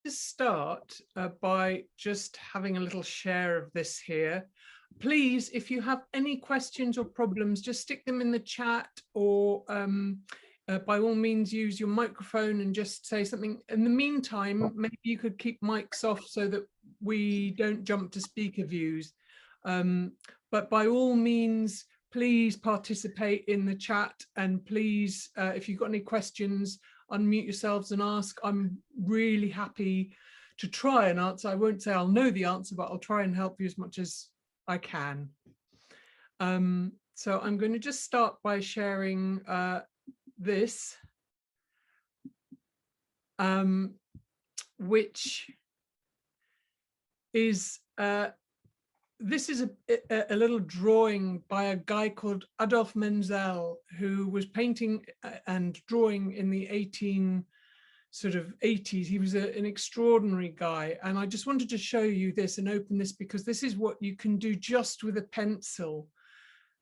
to start by just having a little share of this here. Please, if you have any questions or problems, just stick them in the chat, or by all means use your microphone and just say something. In the meantime, maybe you could keep mics off so that we don't jump to speaker views. But by all means, please participate in the chat, and please, if you've got any questions, unmute yourselves and ask. I'm really happy to try and answer. I won't say I'll know the answer, but I'll try and help you as much as I can. So I'm going to just start by sharing this, which is this is a little drawing by a guy called Adolphe Menzel, who was painting and drawing in the 80s. He was an extraordinary guy, and I just wanted to show you this and open this because this is what you can do just with a pencil.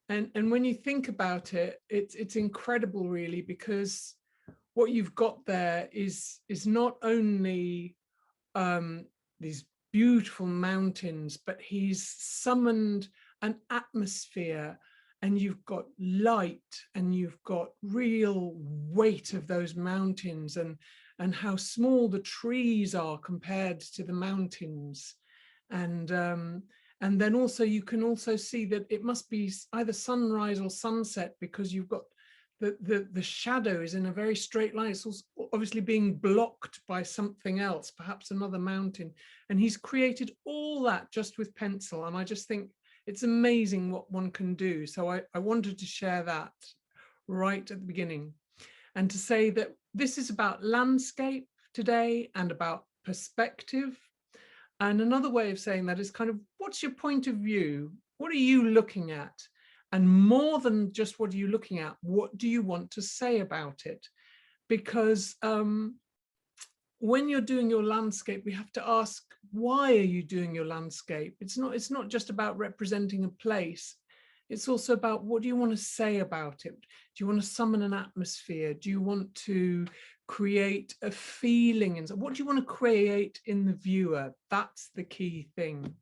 And when you think about it, it's incredible, really, because what you've got there is not only these beautiful mountains, but he's summoned an atmosphere, and you've got light, and you've got real weight of those mountains, and how small the trees are compared to the mountains. And then also you can also see that it must be either sunrise or sunset, because you've got the shadow is in a very straight line. It's also obviously being blocked by something else, perhaps another mountain. And he's created all that just with pencil. And I just think it's amazing what one can do. So I wanted to share that right at the beginning, and to say that this is about landscape today and about perspective. And another way of saying that is kind of, what's your point of view? What are you looking at? And more than just what are you looking at, what do you want to say about it? Because when you're doing your landscape, we have to ask, why are you doing your landscape? It's not just about representing a place. It's also about, what do you want to say about it? Do you want to summon an atmosphere? Do you want to create a feeling? And what do you want to create in the viewer? That's the key thing.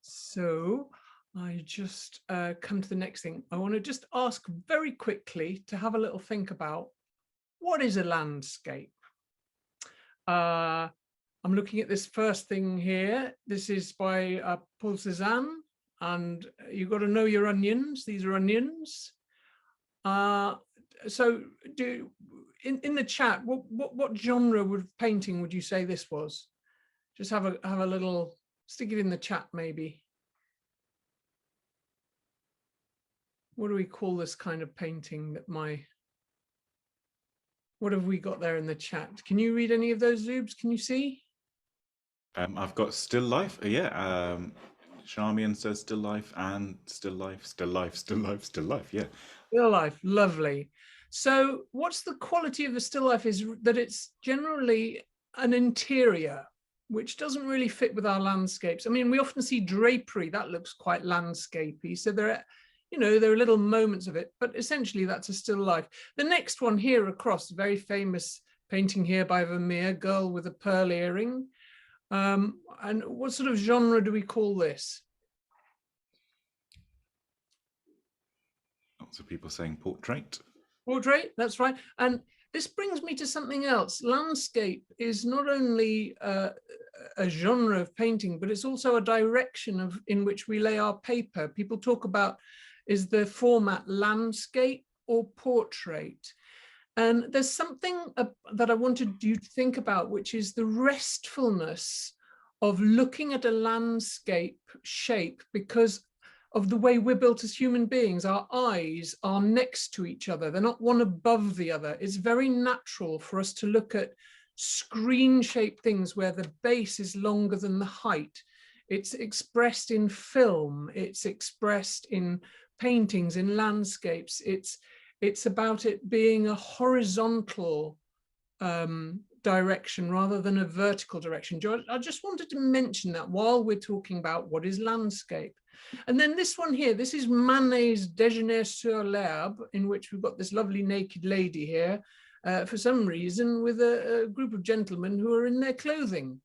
So I just come to the next thing. I want to just ask very quickly to have a little think about, what is a landscape? I'm looking at this first thing here. This is by Paul Cézanne, and you've got to know your onions. These are onions. So in the chat, what genre of painting would you say this was? Just have a little, stick it in the chat maybe. What do we call this kind of painting? What have we got there in the chat? Can you read any of those, Zubes? Can you see? I've got still life. Yeah. Charmian says still life, and still life, still life, still life, still life. Yeah. Still life, lovely. So what's the quality of the still life is that it's generally an interior, which doesn't really fit with our landscapes. I mean, we often see drapery, that looks quite landscapey. So there are little moments of it, but essentially that's a still life. The next one here across, very famous painting here by Vermeer, Girl with a Pearl Earring. And what sort of genre do we call this? Lots of people saying portrait. Portrait, that's right. And this brings me to something else. Landscape is not only a genre of painting, but it's also a direction in which we lay our paper. People talk about, is the format landscape or portrait? And there's something that I wanted you to think about, which is the restfulness of looking at a landscape shape, because of the way we're built as human beings. Our eyes are next to each other. They're not one above the other. It's very natural for us to look at screen-shaped things where the base is longer than the height. It's expressed in film. It's expressed in paintings, in landscapes. It's about it being a horizontal direction rather than a vertical direction. I just wanted to mention that while we're talking about what is landscape. And then this one here, this is Manet's Déjeuner sur l'herbe, in which we've got this lovely naked lady here. for some reason with a group of gentlemen who are in their clothing.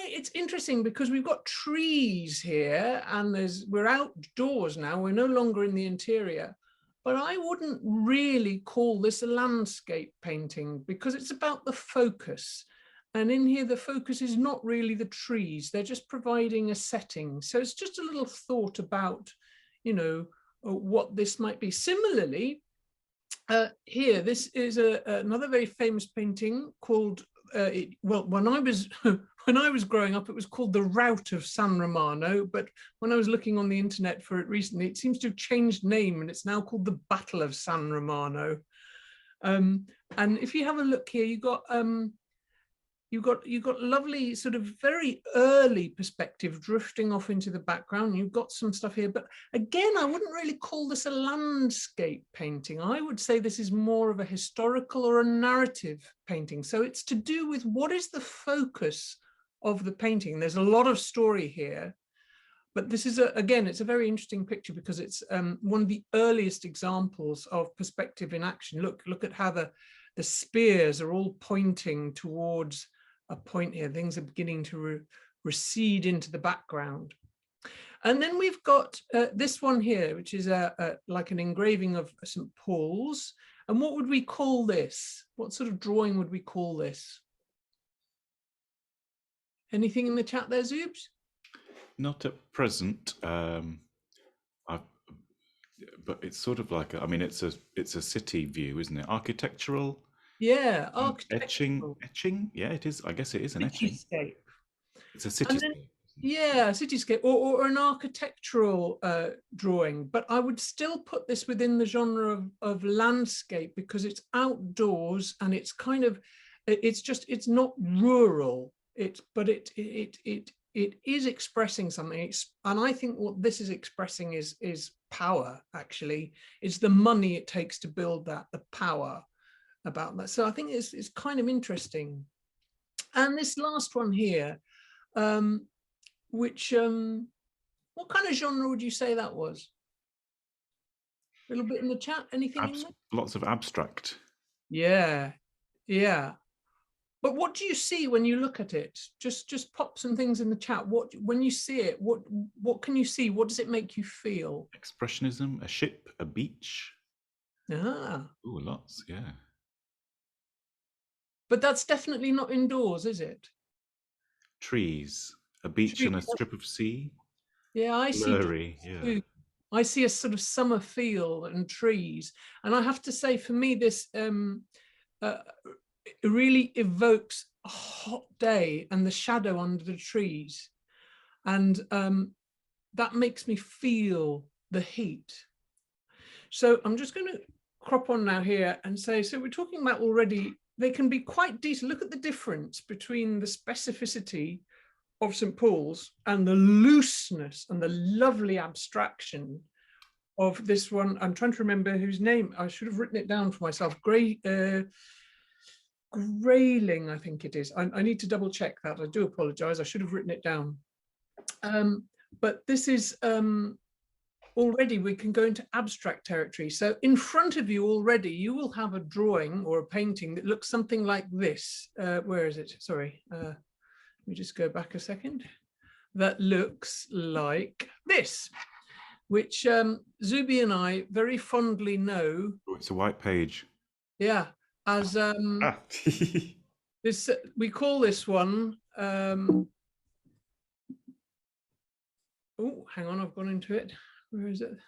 It's interesting because we've got trees here and we're outdoors now, we're no longer in the interior, but I wouldn't really call this a landscape painting because it's about the focus. And in here, the focus is not really the trees, they're just providing a setting. So it's just a little thought about, you know, what this might be. Similarly, here, this is another very famous painting called, well, when I was when I was growing up, it was called The Rout of San Romano, but when I was looking on the internet for it recently, it seems to have changed name and it's now called The Battle of San Romano. And if you have a look here, you've got lovely sort of very early perspective drifting off into the background. You've got some stuff here, but again, I wouldn't really call this a landscape painting. I would say this is more of a historical or a narrative painting. So it's to do with what is the focus of the painting. There's a lot of story here, but this is again, it's a very interesting picture because it's one of the earliest examples of perspective in action. Look at how the spears are all pointing towards a point here. Things are beginning to recede into the background. And then we've got this one here, which is like an engraving of St. Paul's. And what would we call this? What sort of drawing would we call this? Anything in the chat there, Zoobs? Not at present. But it's sort of like I mean, it's a city view, isn't it? Architectural. Yeah, architectural. Etching. Yeah, it is. I guess it is an etching. Cityscape. It's a cityscape. Yeah, cityscape or an architectural drawing, but I would still put this within the genre of landscape because it's outdoors and it's kind of, it's not rural. But it is expressing something, and I think what this is expressing is power. Actually, it's the money it takes to build that, the power about that. So I think it's kind of interesting. And this last one here, which what kind of genre would you say that was? A little bit in the chat. Anything in there? Lots of abstract. Yeah. But what do you see when you look at it? Just pop some things in the chat. When you see it, what can you see? What does it make you feel? Expressionism, a ship, a beach. Ah. Oh, lots, yeah. But that's definitely not indoors, is it? Trees, a beach and a strip of sea. Yeah, I Blurry, see. yeah. I see a sort of summer feel and trees. And I have to say, for me, this it really evokes a hot day and the shadow under the trees. And that makes me feel the heat. So I'm just going to crop on now here and say, so we're talking about already, they can be quite detailed. Look at the difference between the specificity of St. Paul's and the looseness and the lovely abstraction of this one. I'm trying to remember whose name, I should have written it down for myself. Grayling, I think it is. I need to double check that. I do apologize. I should have written it down. But this is already, we can go into abstract territory. So in front of you already, you will have a drawing or a painting that looks something like this. Where is it? Sorry. Let me just go back a second. That looks like this, which Zubi and I very fondly know. Oh, it's a white page. Yeah. As this, we call this one. Oh, hang on, I've gone into it. Where is it?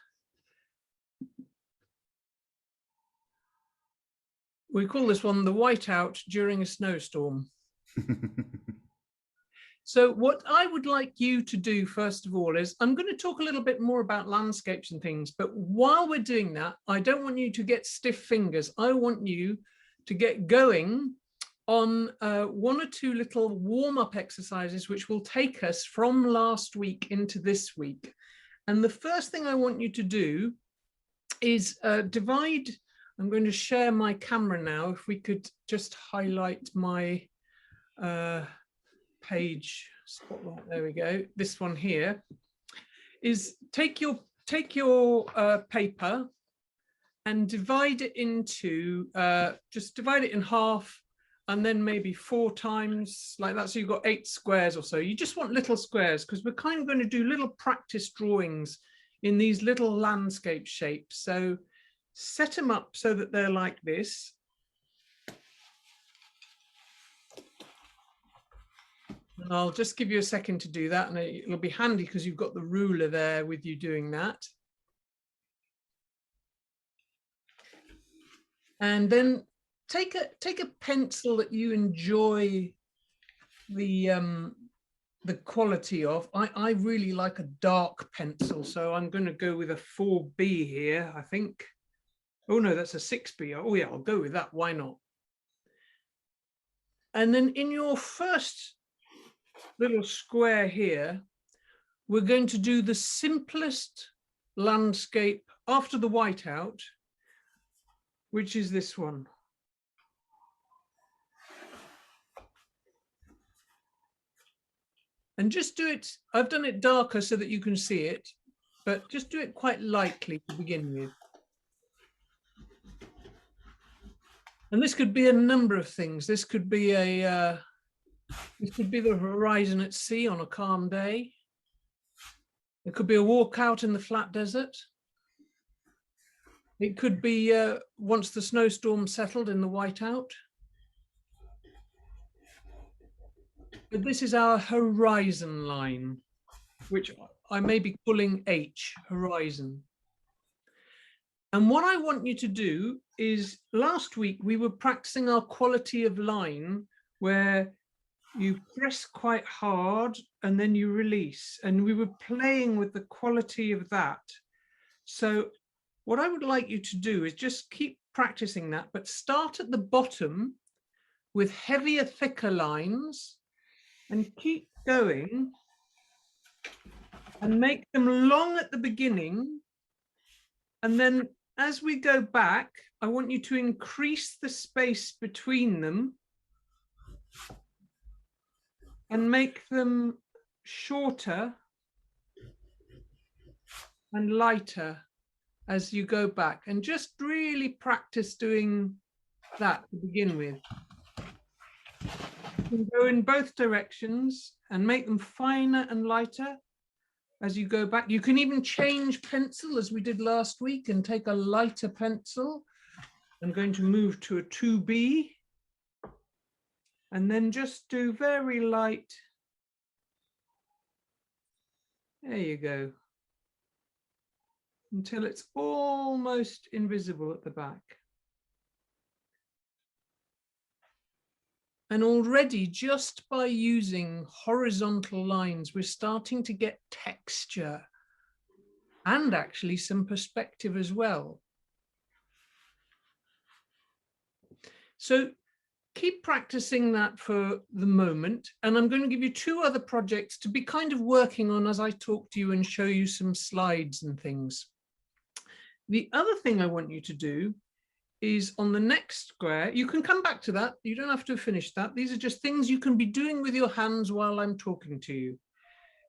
We call this one the whiteout during a snowstorm. So what I would like you to do, first of all, is I'm going to talk a little bit more about landscapes and things, but while we're doing that, I don't want you to get stiff fingers. I want you to get going on one or two little warm-up exercises, which will take us from last week into this week. And the first thing I want you to do is divide. I'm going to share my camera now. If we could just highlight my page spotlight. There we go. This one here is take your paper and divide it into, just divide it in half, and then maybe 4 times like that. So you've got 8 squares or so. You just want little squares because we're kind of going to do little practice drawings in these little landscape shapes. So set them up so that they're like this. And I'll just give you a second to do that, and it'll be handy because you've got the ruler there with you doing that. And then take a pencil that you enjoy the quality of. I really like a dark pencil, so I'm going to go with a 4B here, I think. Oh no, that's a 6B. Oh yeah, I'll go with that. Why not? And then in your first little square here, we're going to do the simplest landscape after the whiteout, which is this one. And just do it, I've done it darker so that you can see it, but just do it quite lightly to begin with. And this could be a number of things. This could be the horizon at sea on a calm day. It could be a walk out in the flat desert. It could be once the snowstorm settled in the whiteout. But this is our horizon line, which I may be calling H, horizon. And what I want you to do is, last week we were practicing our quality of line, where you press quite hard and then you release, and we were playing with the quality of that. So what I would like you to do is just keep practicing that, but start at the bottom with heavier, thicker lines and keep going and make them long at the beginning. And then as we go back, I want you to increase the space between them and make them shorter and lighter as you go back. And just really practice doing that to begin with. You can go in both directions and make them finer and lighter as you go back. You can even change pencil as we did last week and take a lighter pencil. I'm going to move to a 2B and then just do very light. There you go. Until it's almost invisible at the back. And already, just by using horizontal lines, we're starting to get texture and actually some perspective as well. So keep practicing that for the moment. And I'm going to give you 2 other projects to be kind of working on as I talk to you and show you some slides and things. The other thing I want you to do is on the next square, you can come back to that. You don't have to finish that. These are just things you can be doing with your hands while I'm talking to you.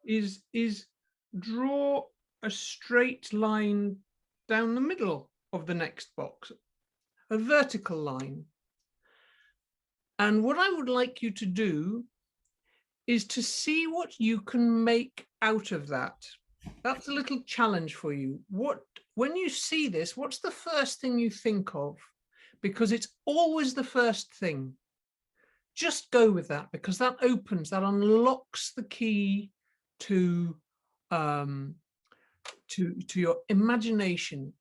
Is draw a straight line down the middle of the next box, a vertical line. And what I would like you to do is to see what you can make out of that. That's a little challenge for you. When you see this, what's the first thing you think of? Because it's always the first thing. Just go with that, because that unlocks the key to your imagination.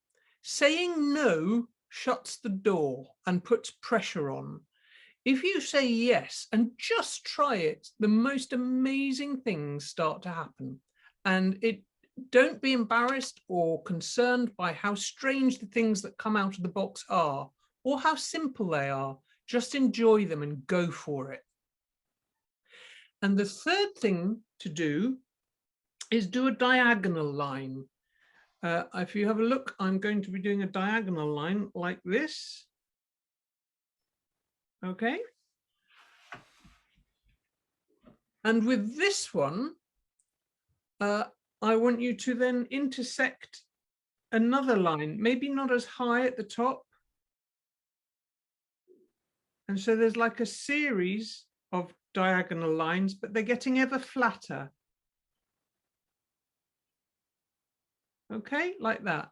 Saying no shuts the door and puts pressure on. If you say yes and just try it, the most amazing things start to happen. And don't be embarrassed or concerned by how strange the things that come out of the box are, or how simple they are. Just enjoy them and go for it. And the third thing to do is do a diagonal line. If you have a look, I'm going to be doing a diagonal line like this. Okay. And with this one, I want you to then intersect another line, maybe not as high at the top. And so there's like a series of diagonal lines, but they're getting ever flatter. Okay, like that.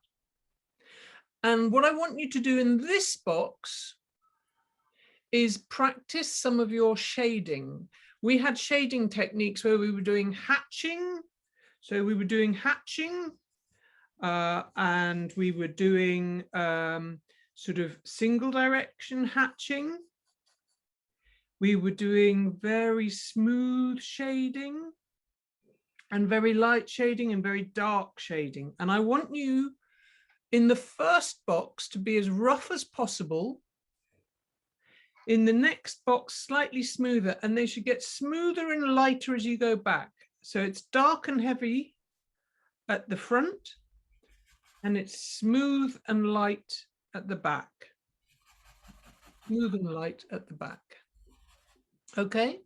And what I want you to do in this box is practice some of your shading. We had shading techniques where we were doing hatching. So we were doing hatching and we were doing sort of single direction hatching. We were doing very smooth shading and very light shading and very dark shading. And I want you in the first box to be as rough as possible. In the next box, slightly smoother, and they should get smoother and lighter as you go back. So it's dark and heavy at the front, and it's smooth and light at the back. Smooth and light at the back. Okay?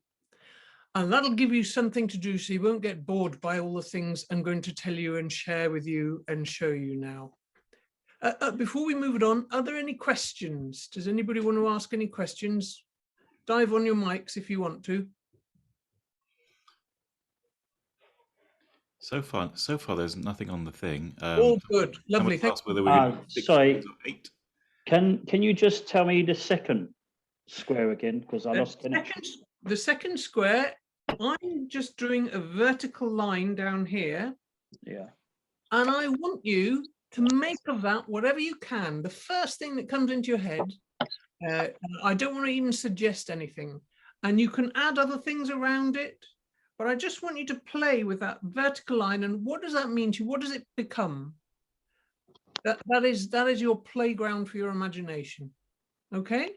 And that'll give you something to do so you won't get bored by all the things I'm going to tell you and share with you and show you now. Before we move it on, are there any questions? Does anybody want to ask any questions? Dive on your mics if you want to. So far, there's nothing on the thing. All good, lovely. Thank you. Sorry, can you just tell me the second square again, because I lost connection. The second square, I'm just drawing a vertical line down here. Yeah. And I want you to make of that whatever you can. The first thing that comes into your head, I don't want to even suggest anything. And you can add other things around it, but I just want you to play with that vertical line. And what does that mean to you? What does it become? That is your playground for your imagination. Okay?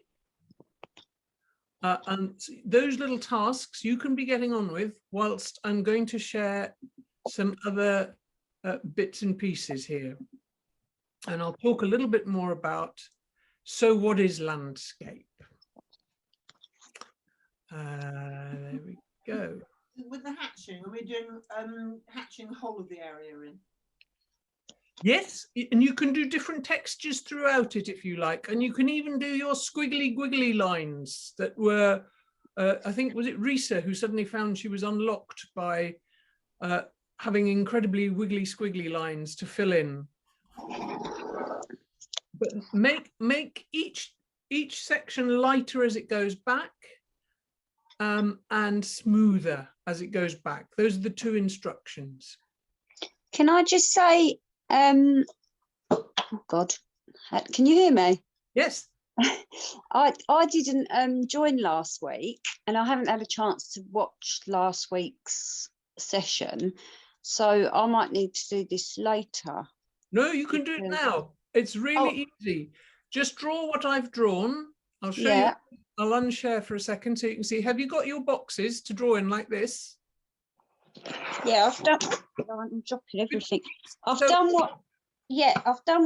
And those little tasks you can be getting on with whilst I'm going to share some other bits and pieces here. And I'll talk a little bit more about, so what is landscape? There we go. With the hatching, are we doing hatching the whole of the area in? Yes, and you can do different textures throughout it if you like, and you can even do your squiggly wiggly lines that were, I think, was it Risa who suddenly found she was unlocked by having incredibly wiggly squiggly lines to fill in. But make each section lighter as it goes back and smoother as it goes back. Those are the two instructions. Can I just say, oh God, can you hear me? Yes. I didn't join last week, and I haven't had a chance to watch last week's session, so I might need to do this later. No, you can do it now. It's really easy. Just draw what I've drawn. I'll show you. I'll unshare for a second so you can see. Have you got your boxes to draw in like this? Yeah, I've done. I'm dropping everything. I've done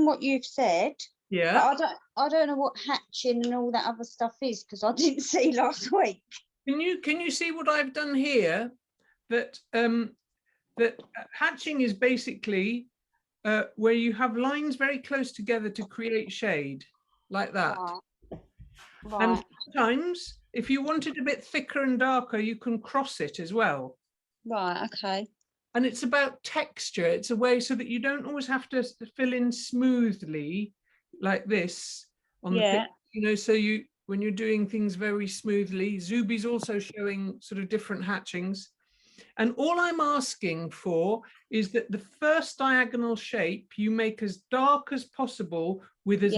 what you've said. Yeah. But I don't know what hatching and all that other stuff is, because I didn't see last week. Can you see what I've done here? That that hatching is basically where you have lines very close together to create shade, like that. Right. And sometimes, if you want it a bit thicker and darker, you can cross it as well. Right, okay. And it's about texture. It's a way so that you don't always have to fill in smoothly like this on the picture, you know, so when you're doing things very smoothly. Zubi's also showing sort of different hatchings. And all I'm asking for is that the first diagonal shape you make as dark as possible with as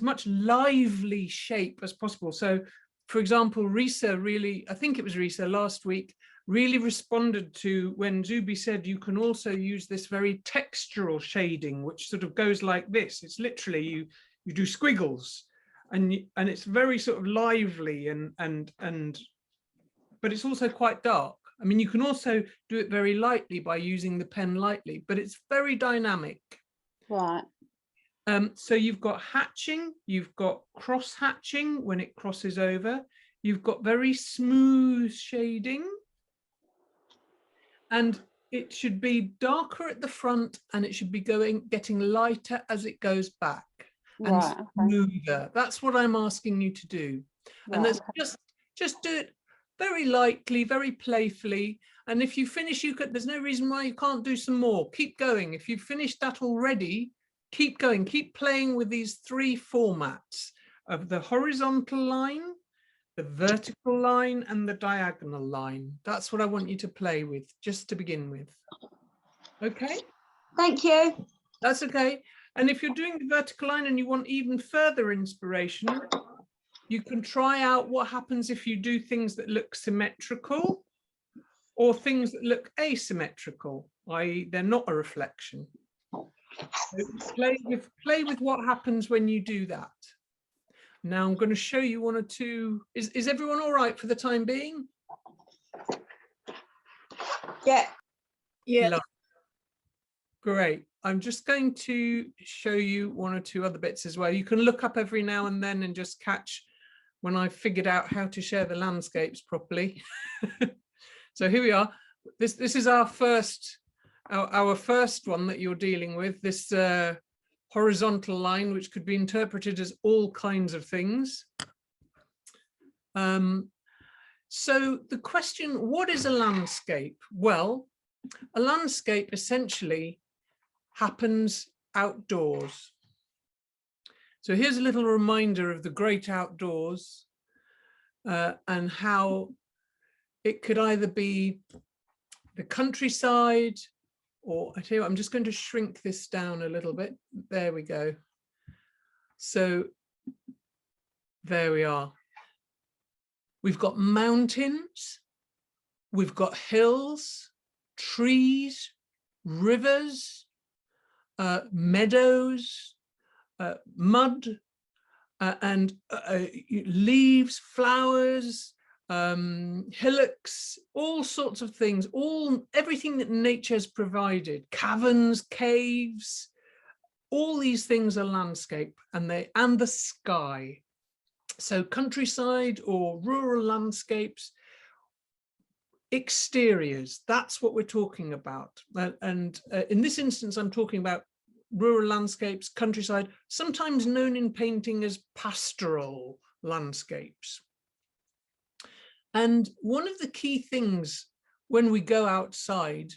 much lively shape as possible. So, for example, Risa really, I think it was Risa last week, really responded to when Zubi said you can also use this very textural shading, which sort of goes like this. It's literally you do squiggles, and it's very sort of lively but it's also quite dark. I mean, you can also do it very lightly by using the pen lightly, but it's very dynamic. Right. So you've got hatching, you've got cross hatching when it crosses over, you've got very smooth shading. And it should be darker at the front and it should be getting lighter as it goes back and Right. Okay. smoother. That's what I'm asking you to do. And Right. that's just do it very lightly, very playfully. And if you finish, there's no reason why you can't do some more. Keep going. If you've finished that already, keep going. Keep playing with these 3 formats of the horizontal line, the vertical line, and the diagonal line. That's what I want you to play with, just to begin with. Okay? Thank you. That's okay. And if you're doing the vertical line and you want even further inspiration, you can try out what happens if you do things that look symmetrical or things that look asymmetrical, i.e. they're not a reflection. So play with what happens when you do that. Now I'm going to show you 1 or 2. Is everyone all right for the time being? Yeah. Yeah. Great. I'm just going to show you 1 or 2 other bits as well. You can look up every now and then and just catch when I've figured out how to share the landscapes properly. So here we are. This is our first one that you're dealing with, this horizontal line, which could be interpreted as all kinds of things. So the question, what is a landscape? Well, a landscape essentially happens outdoors. So here's a little reminder of the great outdoors and how it could either be the countryside, or I tell you what, I'm just going to shrink this down a little bit. There we go. So there we are. We've got mountains, we've got hills, trees, rivers, meadows, mud, and leaves, flowers, hillocks, all sorts of things, everything that nature has provided, caverns, caves, all these things are landscape, and the sky. So countryside or rural landscapes, exteriors, that's what we're talking about. And in this instance, I'm talking about rural landscapes, countryside, sometimes known in painting as pastoral landscapes. And one of the key things when we go outside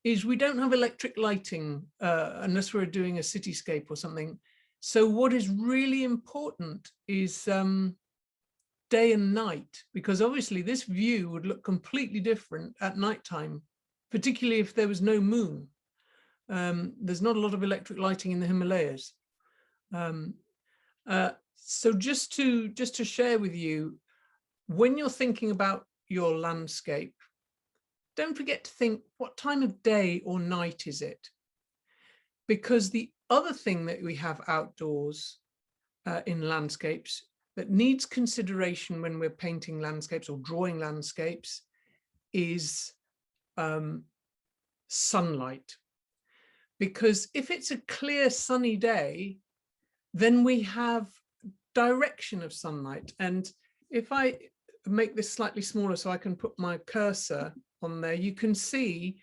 is we don't have electric lighting unless we're doing a cityscape or something. So what is really important is day and night, because obviously this view would look completely different at nighttime, particularly if there was no moon. There's not a lot of electric lighting in the Himalayas. So just to share with you, when you're thinking about your landscape, don't forget to think, what time of day or night is it? Because the other thing that we have outdoors in landscapes that needs consideration when we're painting landscapes or drawing landscapes is sunlight. Because if it's a clear sunny day, then we have direction of sunlight. And if I make this slightly smaller so I can put my cursor on there, you can see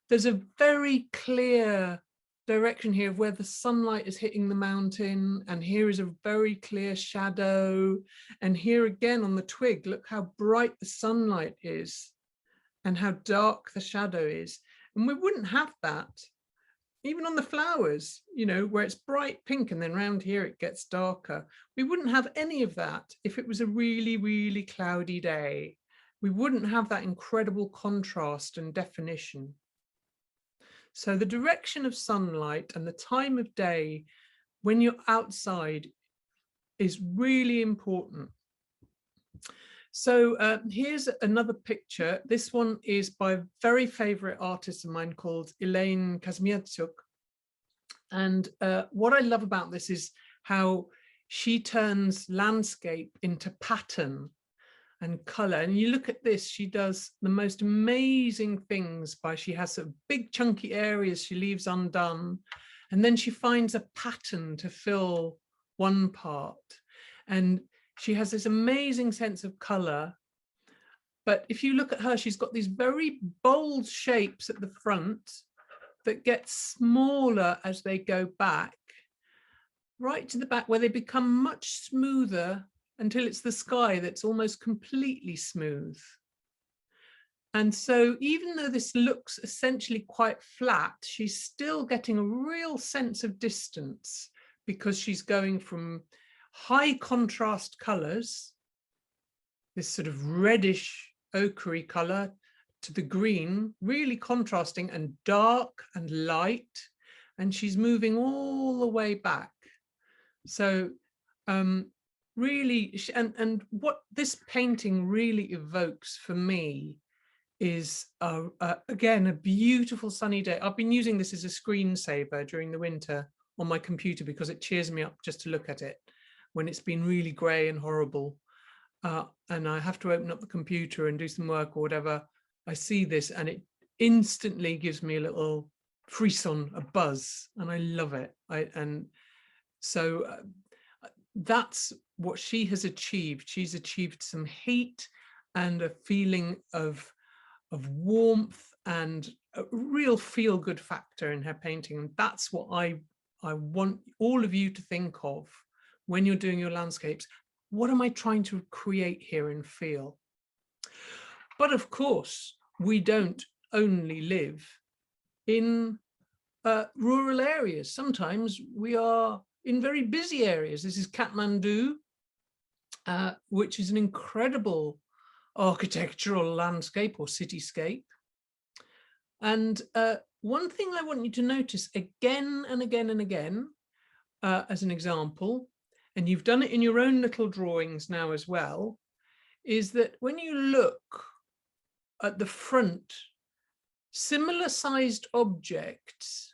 there's a very clear direction here of where the sunlight is hitting the mountain, and here is a very clear shadow, and here again on the twig, look how bright the sunlight is and how dark the shadow is. And we wouldn't have that even on the flowers, you know, where it's bright pink and then round here it gets darker. We wouldn't have any of that if it was a really, really cloudy day. We wouldn't have that incredible contrast and definition. So the direction of sunlight and the time of day when you're outside is really important. So here's another picture. This one is by a very favorite artist of mine called Elaine Kazmierczuk. And what I love about this is how she turns landscape into pattern and color. And you look at this, she does the most amazing things she has sort of big chunky areas she leaves undone. And then she finds a pattern to fill one part. And she has this amazing sense of color, But if you look at her, she's got these very bold shapes at the front that get smaller as they go back, right to the back, where they become much smoother until it's the sky that's almost completely smooth. And so even though this looks essentially quite flat, she's still getting a real sense of distance because she's going from high contrast colors, this sort of reddish ochre color, to the green, really contrasting, and dark and light, and she's moving all the way back. So really, and what this painting really evokes for me is again a beautiful sunny day. I've been using this as a screensaver during the winter on my computer because it cheers me up just to look at it when it's been really grey and horrible, and I have to open up the computer and do some work or whatever. I see this and it instantly gives me a little frisson, a buzz, and I love it. So that's what she has achieved. She's achieved some heat and a feeling of warmth and a real feel-good factor in her painting. And that's what I want all of you to think of when you're doing your landscapes. What am I trying to create here and feel? But of course, we don't only live in rural areas. Sometimes we are in very busy areas. This is Kathmandu, which is an incredible architectural landscape or cityscape. And one thing I want you to notice again and again and again, as an example, and you've done it in your own little drawings now as well, is that when you look at the front, similar sized objects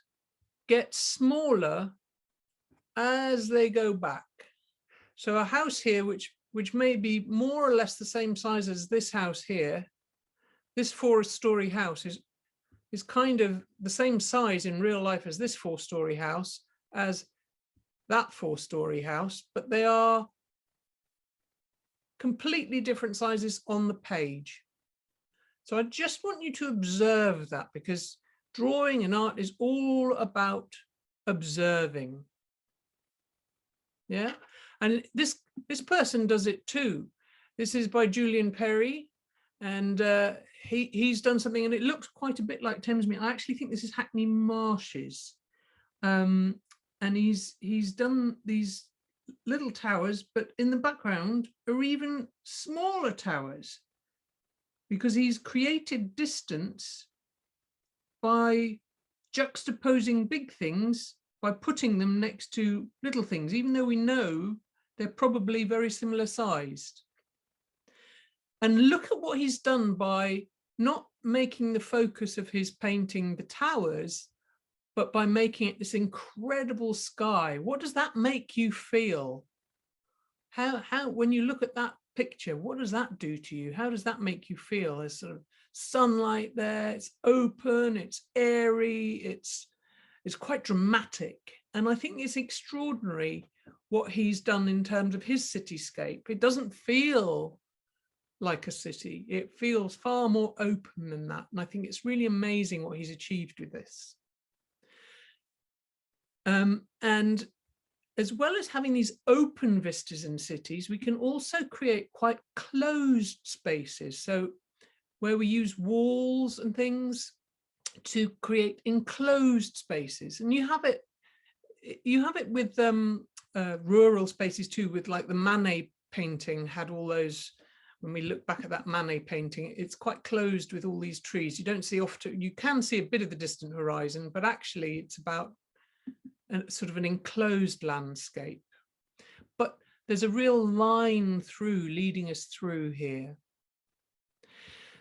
get smaller as they go back. So a house here, which may be more or less the same size as this house here, this 4-story house is kind of the same size in real life as this 4-story house, as that 4-story house, but they are completely different sizes on the page. So I just want you to observe that, because drawing and art is all about observing. Yeah, and this person does it too. This is by Julian Perry, and he's done something, and it looks quite a bit like Thamesmead. I actually think this is Hackney Marshes, and he's done these little towers, but in the background are even smaller towers, because he's created distance by juxtaposing big things by putting them next to little things, even though we know they're probably very similar sized. And look at what he's done by not making the focus of his painting the towers, but by making it this incredible sky. What does that make you feel? How when you look at that picture, what does that do to you? How does that make you feel? There's sort of sunlight there, it's open, it's airy, it's quite dramatic. And I think it's extraordinary what he's done in terms of his cityscape. It doesn't feel like a city. It feels far more open than that. And I think it's really amazing what he's achieved with this. And as well as having these open vistas in cities, we can also create quite closed spaces. So where we use walls and things to create enclosed spaces. And you have it with rural spaces too, with like the Manet painting had all those. When we look back at that Manet painting, it's quite closed with all these trees. You don't see often, you can see a bit of the distant horizon, but actually it's about sort of an enclosed landscape. But there's a real line through, leading us through here.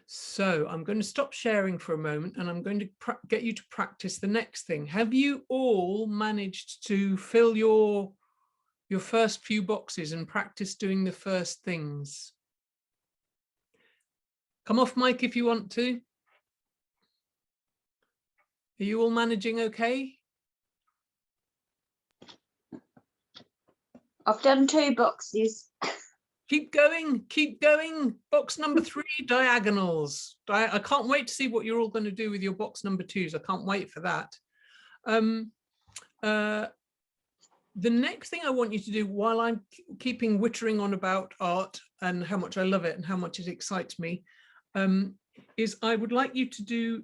So I'm going to stop sharing for a moment, and I'm going to get you to practice the next thing. Have you all managed to fill your first few boxes and practice doing the first things? Come off mic if you want to. Are you all managing okay? I've done 2 boxes. Keep going, keep going. Box number 3, diagonals. I can't wait to see what you're all going to do with your box number 2s. I can't wait for that. The next thing I want you to do, while I'm keeping wittering on about art and how much I love it and how much it excites me, is I would like you to do,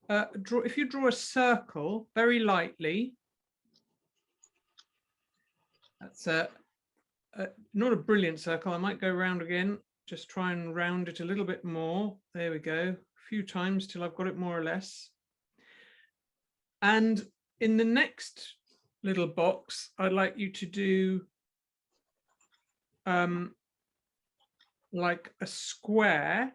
if you draw a circle very lightly, that's not a brilliant circle. I might go around again, just try and round it a little bit more. There we go, a few times till I've got it more or less. And in the next little box, I'd like you to do like a square.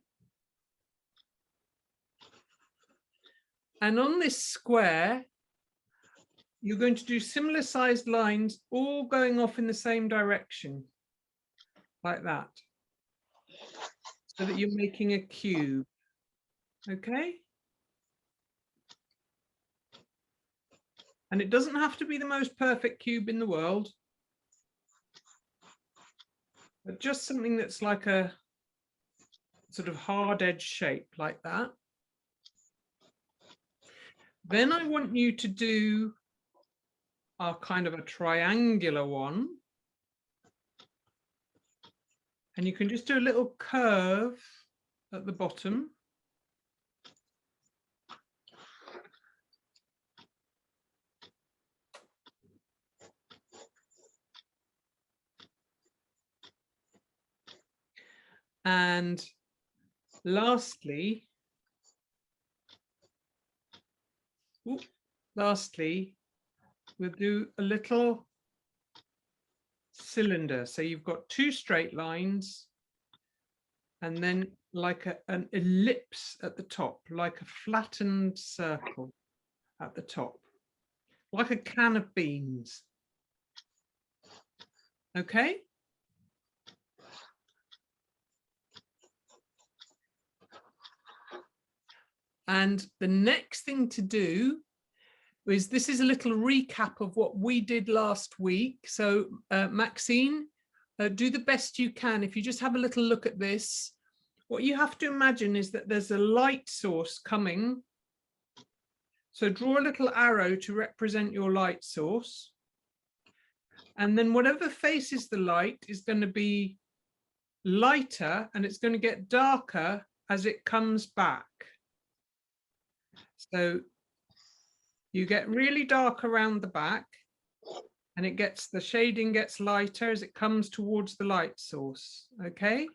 And on this square, you're going to do similar sized lines, all going off in the same direction, like that, so that you're making a cube, okay? And it doesn't have to be the most perfect cube in the world, but just something that's like a sort of hard edge shape like that. Then I want you to do our kind of a triangular one. And you can just do a little curve at the bottom. And lastly, we'll do a little cylinder. So you've got 2 straight lines and then like an ellipse at the top, like a flattened circle at the top, like a can of beans. Okay? And the next thing to do is, this is a little recap of what we did last week. So Maxine, do the best you can. If you just have a little look at this, what you have to imagine is that there's a light source coming. So draw a little arrow to represent your light source. And then whatever faces the light is going to be lighter, and it's going to get darker as it comes back. So you get really dark around the back, and the shading gets lighter as it comes towards the light source. Okay,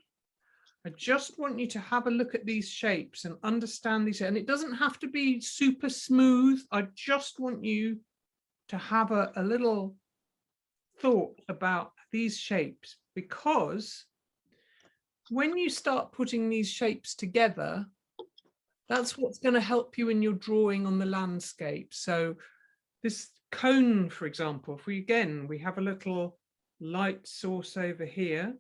I just want you to have a look at these shapes and understand these, and it doesn't have to be super smooth. I just want you to have a little thought about these shapes, because when you start putting these shapes together, that's what's going to help you in your drawing on the landscape. So this cone, for example, if we have a little light source over here,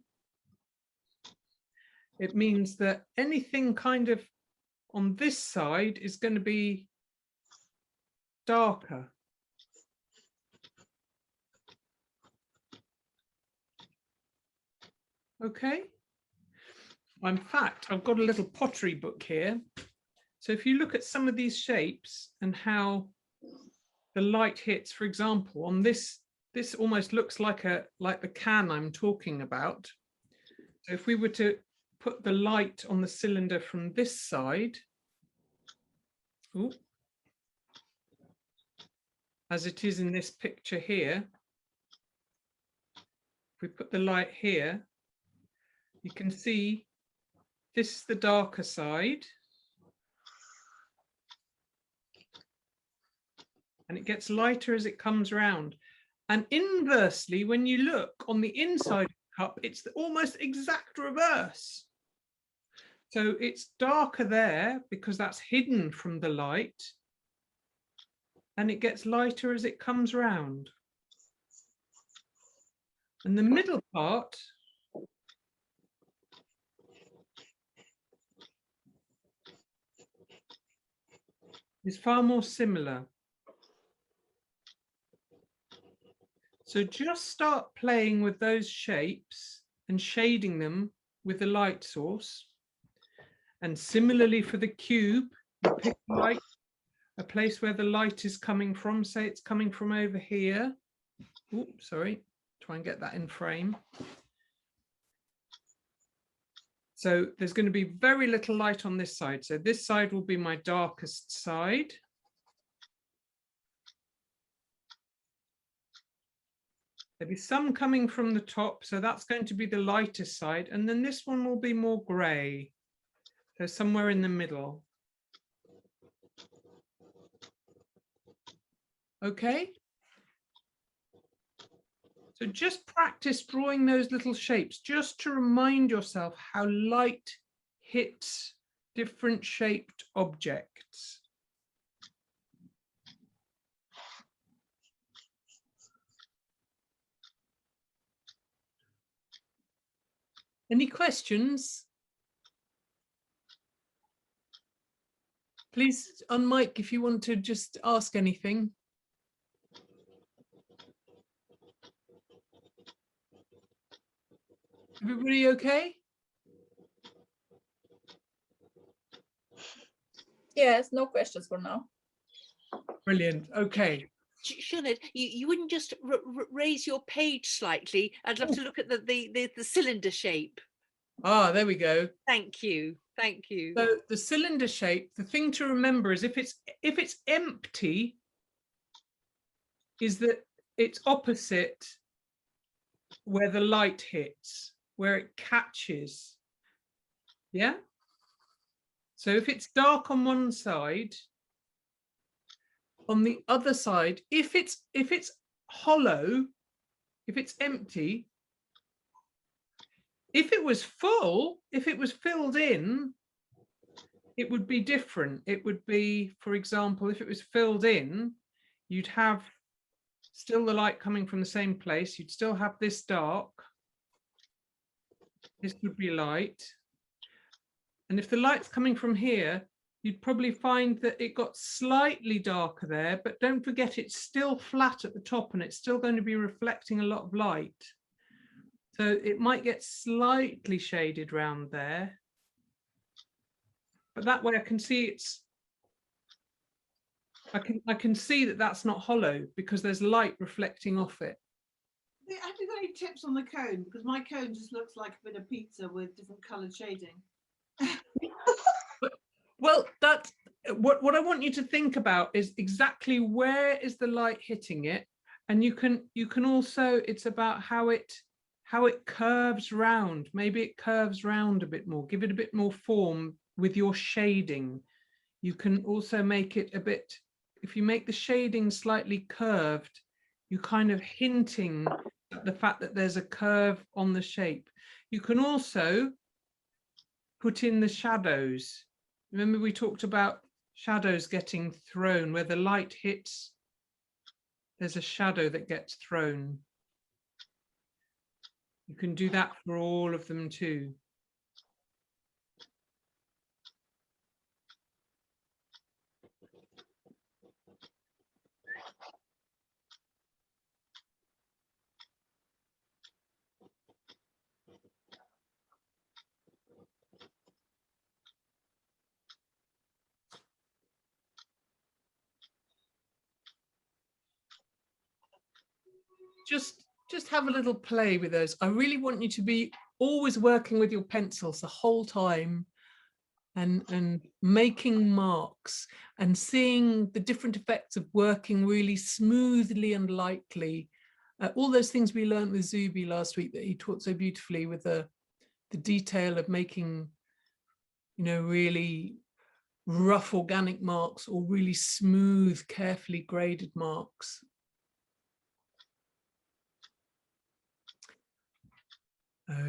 it means that anything kind of on this side is going to be darker. Okay. In fact, I've got a little pottery book here. So if you look at some of these shapes and how the light hits, for example, on this almost looks like the can I'm talking about. So if we were to put the light on the cylinder from this side, as it is in this picture here, if we put the light here, you can see this is the darker side. And it gets lighter as it comes around. And inversely, when you look on the inside of the cup, it's the almost exact reverse. So it's darker there because that's hidden from the light, and it gets lighter as it comes round. And the middle part is far more similar. So just start playing with those shapes and shading them with the light source. And similarly for the cube, you pick light, a place where the light is coming from. Say it's coming from over here. Oops, sorry, try and get that in frame. So there's going to be very little light on this side. So this side will be my darkest side. There'll be some coming from the top, so that's going to be the lightest side. And then this one will be more grey. So somewhere in the middle. Okay. So just practice drawing those little shapes, just to remind yourself how light hits different shaped objects. Any questions? Please unmic if you want to just ask anything. Everybody okay? Yes, no questions for now. Brilliant. Okay. Sioned, you wouldn't just raise your page slightly? I'd love to look at the cylinder shape. Ah, there we go. Thank you. Thank you. So the cylinder shape, the thing to remember is if it's empty, is that it's opposite where the light hits, where it catches. Yeah. So if it's dark on one side, on the other side, if it's hollow, if it's empty, if it was full, if it was filled in, it would be different. It would be, for example, if it was filled in, you'd have still the light coming from the same place. You'd still have this dark. This would be light. And if the light's coming from here, you'd probably find that it got slightly darker there, but don't forget it's still flat at the top and it's still going to be reflecting a lot of light. So it might get slightly shaded round there. But that way I can see I can see that that's not hollow because there's light reflecting off it. Have you got any tips on the cone? Because my cone just looks like a bit of pizza with different coloured shading. Well, that's what I want you to think about is exactly where is the light hitting it, and you can also, it's about how it curves round. Maybe it curves round a bit more. Give it a bit more form with your shading. You can also make it a bit. If you make the shading slightly curved, you're kind of hinting at the fact that there's a curve on the shape. You can also put in the shadows. Remember we talked about shadows getting thrown, where the light hits, there's a shadow that gets thrown. You can do that for all of them too. Just have a little play with those. I really want you to be always working with your pencils the whole time and making marks and seeing the different effects of working really smoothly and lightly. All those things we learned with Zubi last week that he taught so beautifully, with the detail of making, you know, really rough organic marks or really smooth, carefully graded marks.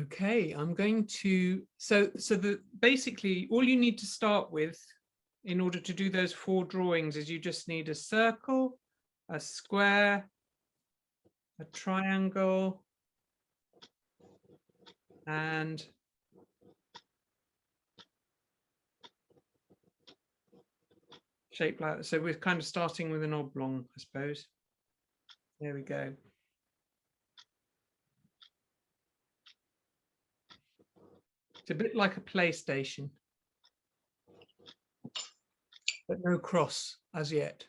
Okay, I'm going to, basically all you need to start with in order to do those 4 drawings is you just need a circle, a square, a triangle, and shape like that. So we're kind of starting with an oblong, I suppose. There we go. It's a bit like a PlayStation, but no cross as yet.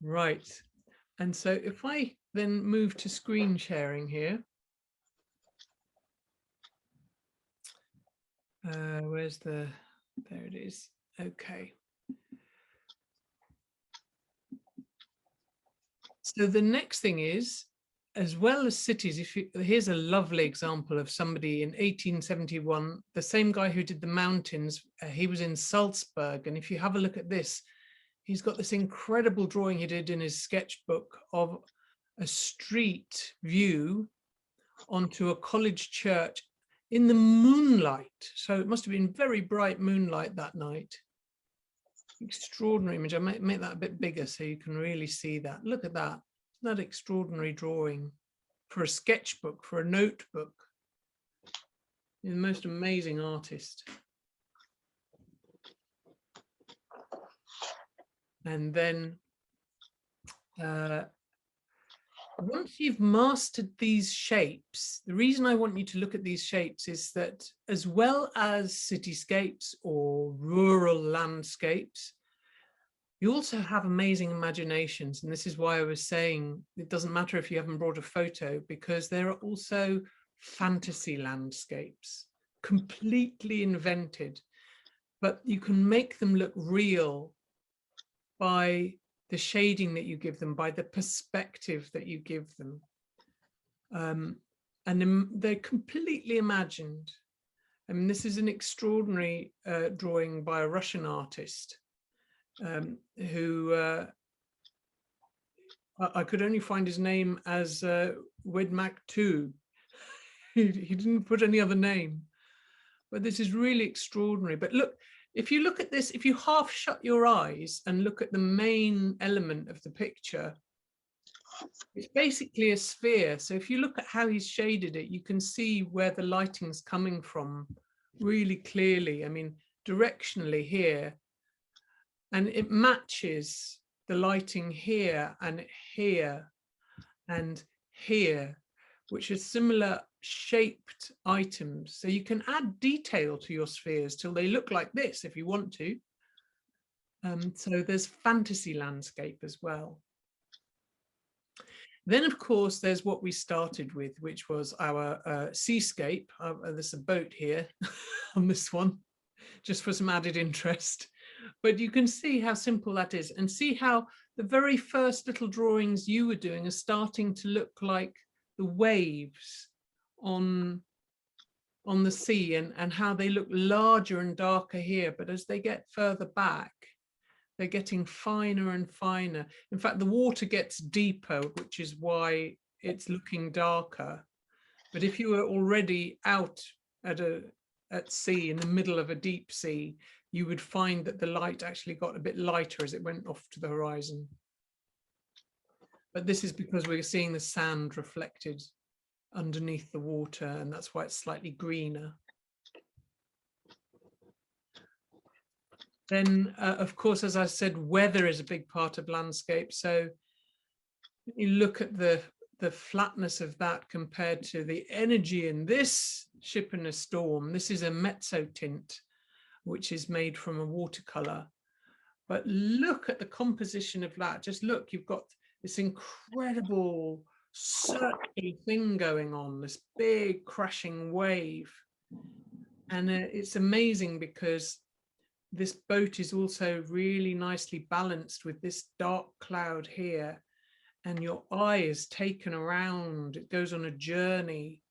Right. And so if I then move to screen sharing here, where's the, there it is. Okay. So the next thing is, as well as cities, if you, here's a lovely example of somebody in 1871, the same guy who did the mountains, he was in Salzburg. And if you have a look at this, he's got this incredible drawing he did in his sketchbook of a street view onto a college church in the moonlight. So it must have been very bright moonlight that night. Extraordinary image. I might make that a bit bigger so you can really see that. Look at that. Isn't that extraordinary drawing for a sketchbook, for a notebook? He's the most amazing artist. And then once you've mastered these shapes, the reason I want you to look at these shapes is that as well as cityscapes or rural landscapes, you also have amazing imaginations. And this is why I was saying it doesn't matter if you haven't brought a photo, because there are also fantasy landscapes, completely invented, but you can make them look real by the shading that you give them, by the perspective that you give them. And they're completely imagined. I mean, this is an extraordinary drawing by a Russian artist who I could only find his name as Wedmak II. He didn't put any other name, but this is really extraordinary. But look, if you look at this, if you half shut your eyes and look at the main element of the picture, it's basically a sphere. So if you look at how he's shaded it, you can see where the lighting's coming from really clearly. I mean, directionally here, and it matches the lighting here and here and here, which are similar shaped items. So you can add detail to your spheres till they look like this if you want to. So there's fantasy landscape as well. Then, of course, there's what we started with, which was our seascape. There's a boat here on this one, just for some added interest. But you can see how simple that is, and see how the very first little drawings you were doing are starting to look like the waves on the sea, and how they look larger and darker here. But as they get further back, they're getting finer and finer. In fact, the water gets deeper, which is why it's looking darker. But if you were already out at sea, in the middle of a deep sea, you would find that the light actually got a bit lighter as it went off to the horizon. But this is because we're seeing the sand reflected underneath the water, and that's why it's slightly greener. Then, of course, as I said, weather is a big part of landscape. So you look at the flatness of that compared to the energy in this ship in a storm. This is a mezzo tint, which is made from a watercolor. But look at the composition of that. Just look, you've got this incredible circular thing going on, this big crashing wave. And it's amazing because this boat is also really nicely balanced with this dark cloud here, and your eye is taken around, it goes on a journey,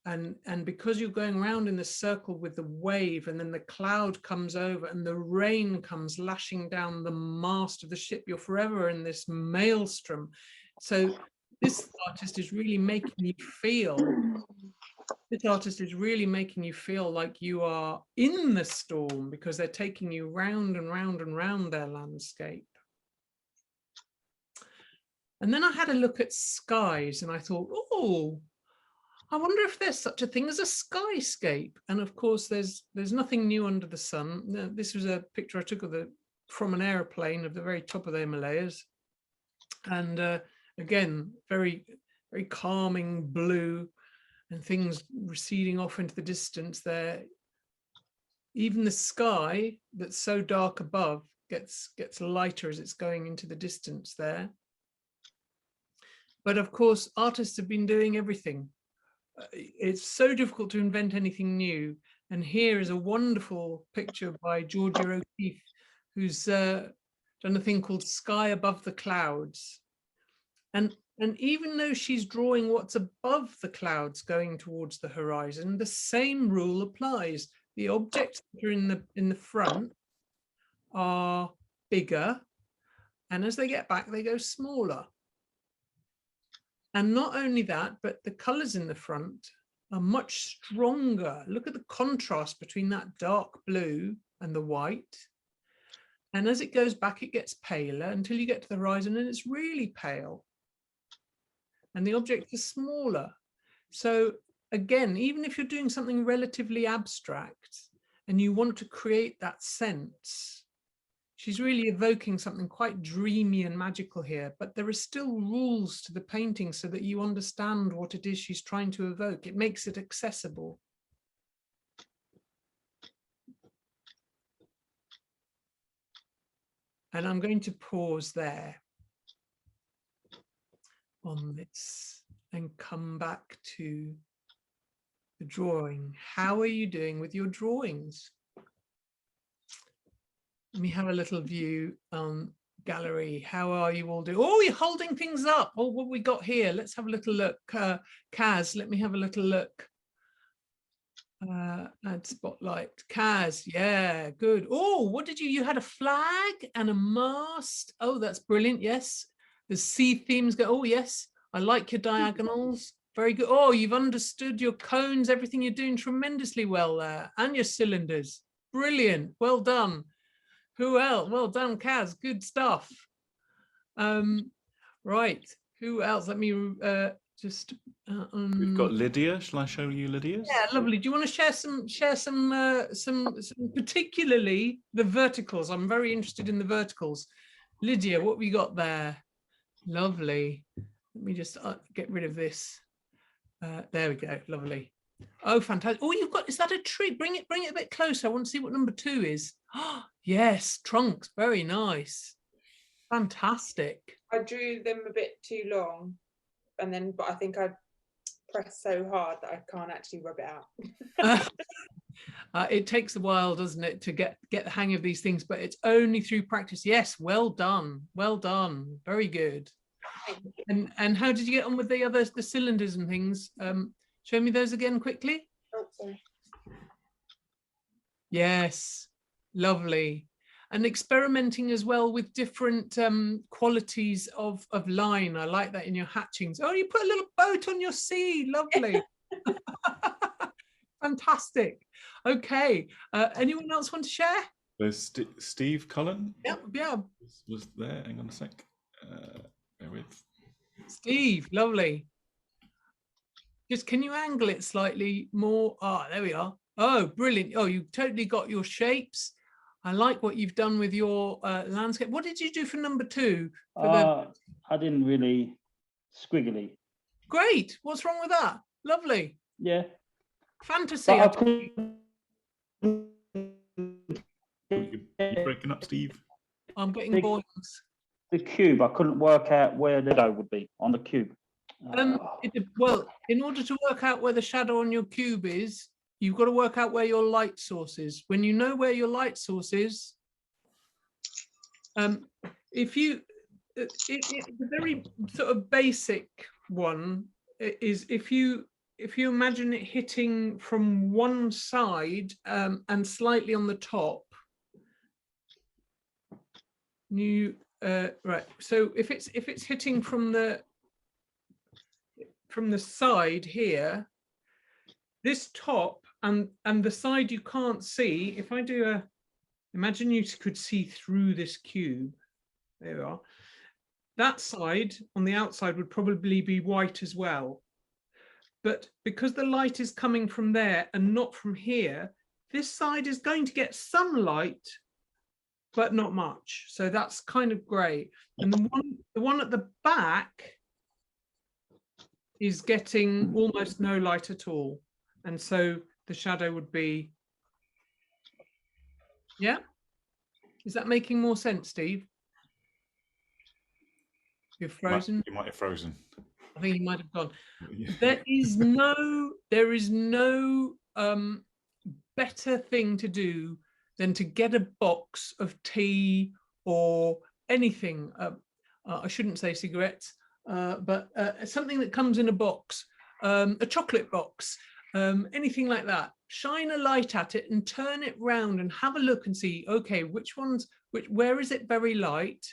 and because you're going around in the circle with the wave, and then the cloud comes over and the rain comes lashing down the mast of the ship, you're forever in this maelstrom. So this artist is really making you feel, like you are in the storm, because they're taking you round and round and round their landscape. And then I had a look at skies, and I thought, oh, I wonder if there's such a thing as a skyscape. And of course, there's nothing new under the sun. This was a picture I took from an airplane of the very top of the Himalayas. And again, very very calming blue, and things receding off into the distance there. Even the sky that's so dark above gets lighter as it's going into the distance there. But of course, artists have been doing everything. It's so difficult to invent anything new. And here is a wonderful picture by Georgia O'Keeffe, who's done a thing called Sky Above the Clouds. And even though she's drawing what's above the clouds going towards the horizon, the same rule applies. The objects that are in the front are bigger, and as they get back, they go smaller. And not only that, but the colors in the front are much stronger. Look at the contrast between that dark blue and the white. And as it goes back, it gets paler until you get to the horizon and it's really pale. And the objects are smaller. So again, even if you're doing something relatively abstract and you want to create that sense, she's really evoking something quite dreamy and magical here, but there are still rules to the painting so that you understand what it is she's trying to evoke. It makes it accessible. And I'm going to pause there on this and come back to the drawing. How are you doing with your drawings? Let me have a little view on gallery. How are you all doing? Oh, you're holding things up. Oh, what we got here? Let's have a little look. Kaz, let me have a little look. Add spotlight. Kaz, yeah, good. Oh, what did you had a flag and a mast. Oh, that's brilliant. Yes, the sea themes go. Oh, yes, I like your diagonals. Very good. Oh, you've understood your cones, everything. You're doing tremendously well there, and your cylinders. Brilliant. Well done. Who else? Well done, Kaz. Good stuff. Right. Who else? Let me just. We've got Lydia. Shall I show you Lydia's? Yeah, lovely. Do you want to share some particularly the verticals? I'm very interested in the verticals. Lydia, what we got there? Lovely. Let me just get rid of this. There we go. Lovely. Oh, fantastic. Oh, you've got, is that a tree? Bring it a bit closer. I want to see what number 2 is. Oh, yes, trunks. Very nice. Fantastic. I drew them a bit too long, but I think I pressed so hard that I can't actually rub it out. It takes a while, doesn't it, to get the hang of these things, but it's only through practice. Yes, well done. Well done. Very good. And how did you get on with the cylinders and things? Show me those again quickly. Oh, sorry. Yes, lovely. And experimenting as well with different qualities of line. I like that in your hatchings. Oh, you put a little boat on your sea. Lovely. Fantastic. Okay. Anyone else want to share? There's Steve Cullen. Yeah. Was there? Hang on a sec. Bear with. Steve, lovely. Just can you angle it slightly more? Ah, there we are. Oh, brilliant. Oh, you totally got your shapes. I like what you've done with your landscape. What did you do for number 2? I didn't really squiggly. Great. What's wrong with that? Lovely. Yeah. Fantasy. You're breaking up, Steve. I'm getting boils. The cube, I couldn't work out where the shadow would be on the cube. Well, in order to work out where the shadow on your cube is, you've got to work out where your light source is. When you know where your light source is, it's a very sort of basic one is if you imagine it hitting from one side and slightly on the top, right. So if it's hitting from the side here, this top and the side you can't see. If I do imagine you could see through this cube. There we are. That side on the outside would probably be white as well. But because the light is coming from there and not from here, this side is going to get some light, but not much. So that's kind of grey. And the one at the back is getting almost no light at all. And so the shadow would be, yeah? Is that making more sense, Steve? You're frozen? You might have frozen. I think you might have gone. There is no better thing to do than to get a box of tea or anything. I shouldn't say cigarettes, but something that comes in a box, a chocolate box, anything like that. Shine a light at it and turn it round and have a look and see, okay, where is it very light?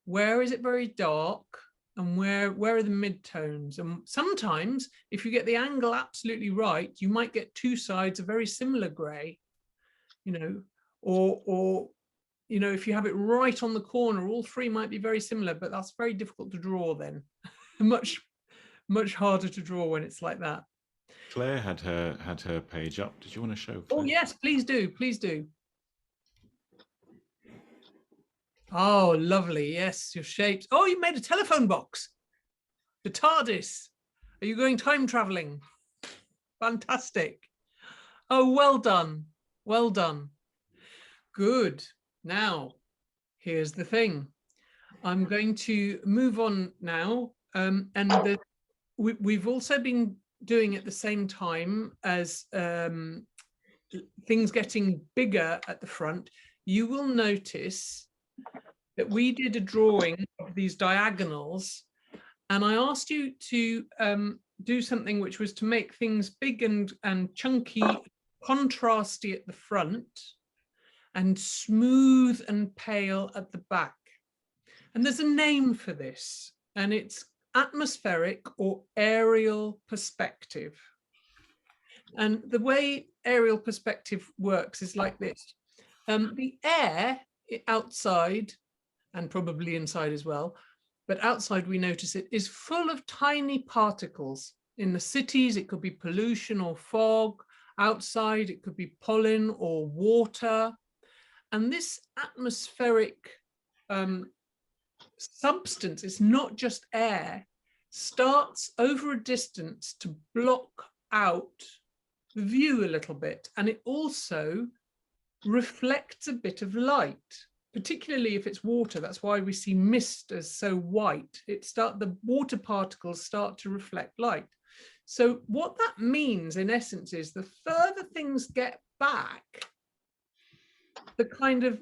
Where is it very dark? And where are the midtones? And sometimes if you get the angle absolutely right, you might get two sides of very similar gray, you know, or you know, if you have it right on the corner, all three might be very similar, but that's very difficult to draw then. much harder to draw when it's like that. Claire had her page up. Did you want to show Claire? Oh yes, please do, please do. Oh, lovely. Yes, your shapes. Oh, you made a telephone box. The TARDIS. Are you going time traveling? Fantastic. Oh, well done. Well done. Good. Now, here's the thing. I'm going to move on now. We've also been doing at the same time as things getting bigger at the front. You will notice that we did a drawing of these diagonals, and I asked you to do something which was to make things big and chunky, contrasty at the front, and smooth and pale at the back. And there's a name for this, and it's atmospheric or aerial perspective. And the way aerial perspective works is like this. The air outside, and probably inside as well, but outside we notice it is full of tiny particles. In the cities, it could be pollution or fog. Outside, it could be pollen or water. And this atmospheric substance, it's not just air, starts over a distance to block out the view a little bit. And it also reflects a bit of light, particularly if it's water. That's why we see mist as so white. The water particles start to reflect light. So what that means in essence is the further things get back, the kind of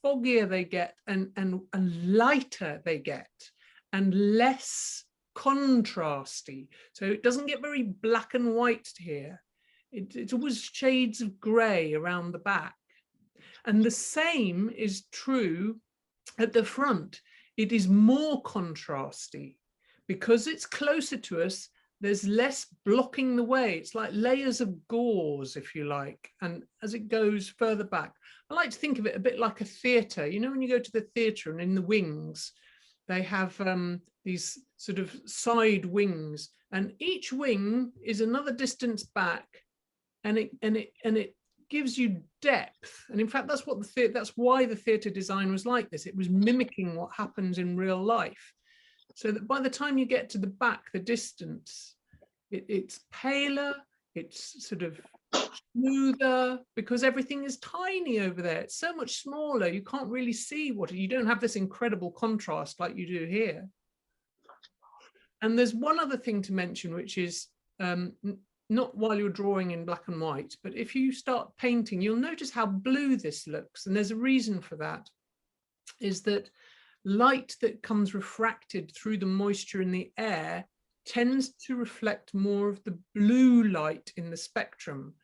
foggier they get and lighter they get and less contrasty. So it doesn't get very black and white here. It's always shades of gray around the back. And the same is true at the front. It is more contrasty because it's closer to us. There's less blocking the way. It's like layers of gauze, if you like. And as it goes further back, I like to think of it a bit like a theatre. You know, when you go to the theatre and in the wings, they have these sort of side wings, and each wing is another distance back, and it gives you depth. And in fact, that's why the theatre design was like this. It was mimicking what happens in real life, so that by the time you get to the back, the distance, it's paler, it's sort of smoother, because everything is tiny over there. It's so much smaller, you can't really see you don't have this incredible contrast like you do here. And there's one other thing to mention, which is not while you're drawing in black and white, but if you start painting, you'll notice how blue this looks. And there's a reason for that, is that light that comes refracted through the moisture in the air tends to reflect more of the blue light in the spectrum.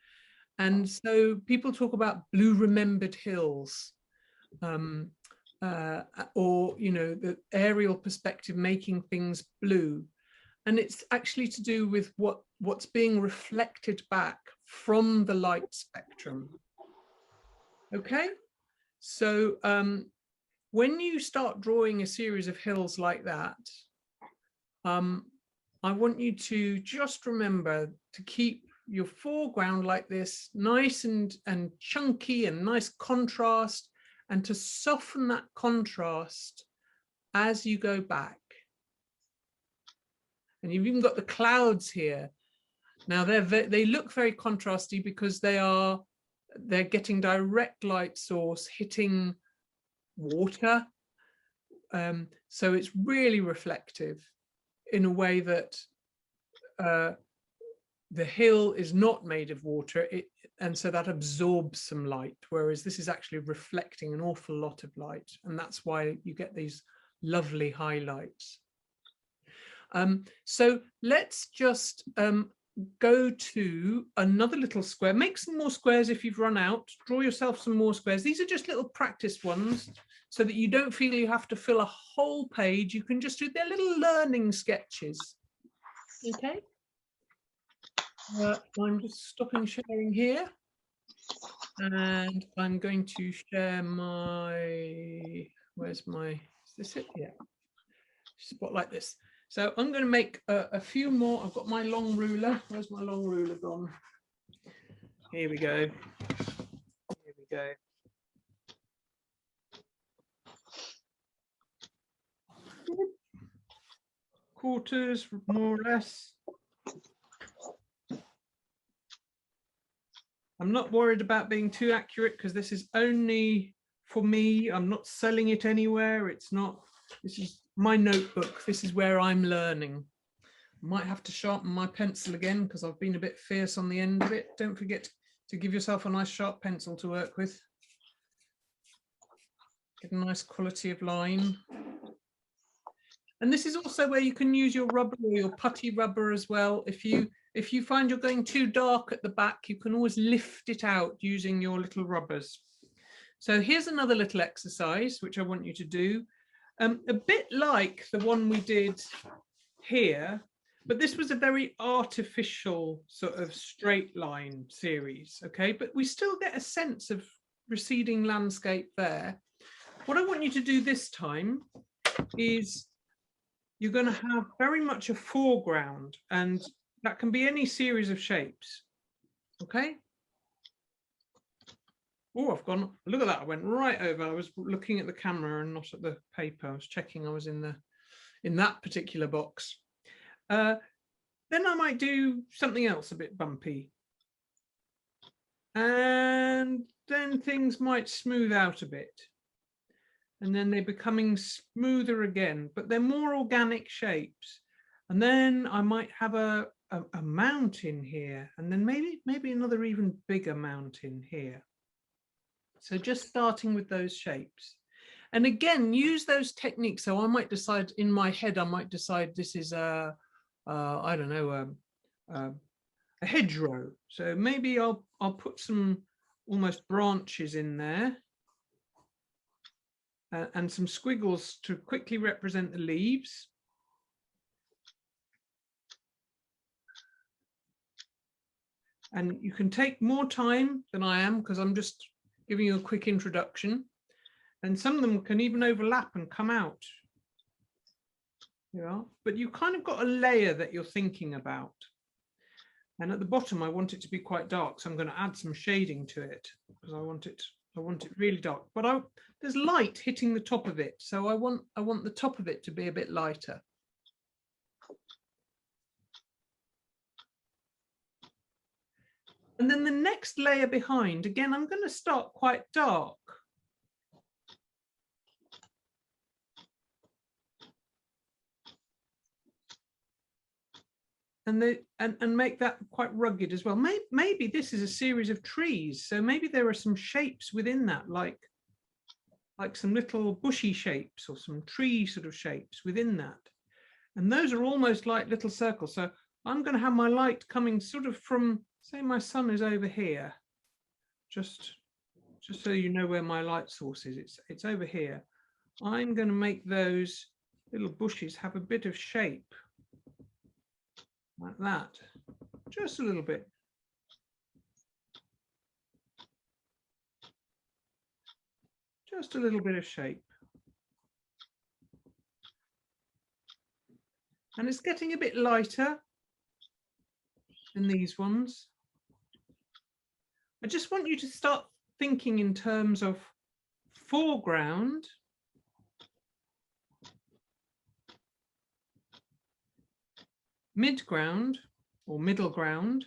And so people talk about blue remembered hills, or, you know, the aerial perspective making things blue. And it's actually to do with what's being reflected back from the light spectrum. Okay, so when you start drawing a series of hills like that, I want you to just remember to keep your foreground like this, nice and chunky and nice contrast, and to soften that contrast as you go back. And you've even got the clouds here. Now they look very contrasty because they're getting direct light source hitting water. So it's really reflective in a way that the hill is not made of water, and so that absorbs some light, whereas this is actually reflecting an awful lot of light, and that's why you get these lovely highlights. So let's just go to another little square. Make some more squares if you've run out. Draw yourself some more squares. These are just little practice ones so that you don't feel you have to fill a whole page. You can just do their little learning sketches. Okay. I'm just stopping sharing here. And I'm going to share my, where's my, is this it? Yeah. Spot like this. So I'm going to make a few more. I've got my long ruler. Where's my long ruler gone? Here we go. Here we go. Quarters, more or less. I'm not worried about being too accurate because this is only for me. I'm not selling it anywhere. It's not, this is my notebook. This is where I'm learning. Might have to sharpen my pencil again because I've been a bit fierce on the end of it. Don't forget to give yourself a nice sharp pencil to work with. Get a nice quality of line. And this is also where you can use your rubber or your putty rubber as well. If you find you're going too dark at the back, you can always lift it out using your little rubbers. So here's another little exercise which I want you to do. A bit like the one we did here, but this was a very artificial sort of straight line series, okay? But we still get a sense of receding landscape there. What I want you to do this time is you're going to have very much a foreground, and that can be any series of shapes, okay? Oh, I've gone, look at that, I went right over. I was looking at the camera and not at the paper. I was checking I was in that particular box. Then I might do something else a bit bumpy. And then things might smooth out a bit. And then they're becoming smoother again, but they're more organic shapes. And then I might have a mountain here, and then maybe another even bigger mountain here. So just starting with those shapes. And again, use those techniques. So I might decide in my head, I might decide this is I don't know, a hedgerow. So maybe I'll put some almost branches in there and some squiggles to quickly represent the leaves. And you can take more time than I am because I'm just giving you a quick introduction. And some of them can even overlap and come out. Yeah, but you kind of got a layer that you're thinking about. And at the bottom, I want it to be quite dark. So I'm going to add some shading to it because I want it really dark. But there's light hitting the top of it. So I want the top of it to be a bit lighter. And then the next layer behind, again, I'm going to start quite dark. And make that quite rugged as well. Maybe this is a series of trees. So maybe there are some shapes within that, like some little bushy shapes or some tree sort of shapes within that. And those are almost like little circles. So I'm going to have my light coming sort of from, say my sun is over here. Just so you know where my light source is, it's over here. I'm going to make those little bushes have a bit of shape. Like that, just a little bit. Just a little bit of shape. And it's getting a bit lighter than these ones. I just want you to start thinking in terms of foreground, midground or middle ground,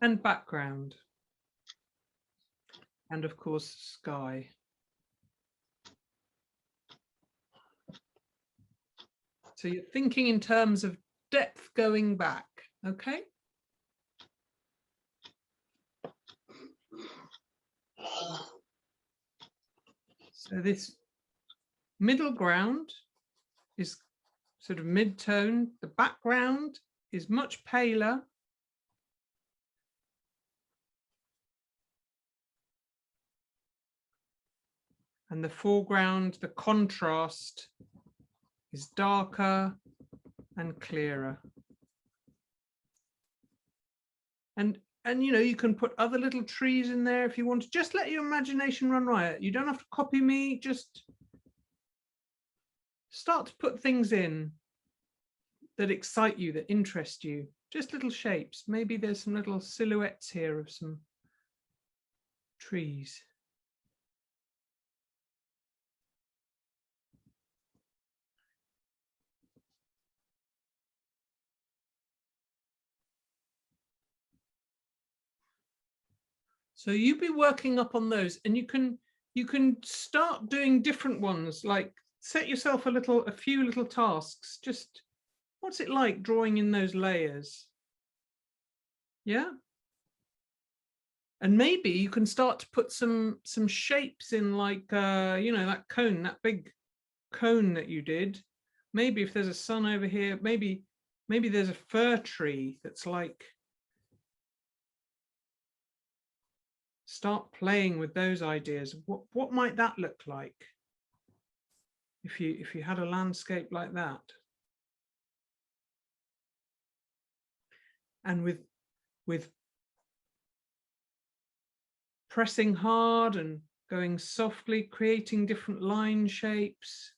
and background, and of course sky. So you're thinking in terms of depth going back, okay? So this middle ground is sort of mid-tone. The background is much paler. And the foreground, the contrast is darker and clearer. And you know, you can put other little trees in there if you want to. Just let your imagination run riot. You don't have to copy me, just start to put things in that excite you, that interest you. Just little shapes. Maybe there's some little silhouettes here of some trees. So you be working up on those, and you can start doing different ones, like set yourself a few little tasks. Just what's it like drawing in those layers? Yeah. And maybe you can start to put some shapes in, like you know, that cone, that big cone that you did. Maybe if there's a sun over here, maybe there's a fir tree that's like, start playing with those ideas. What might that look like if you had a landscape like that? And with pressing hard and going softly, creating different line shapes.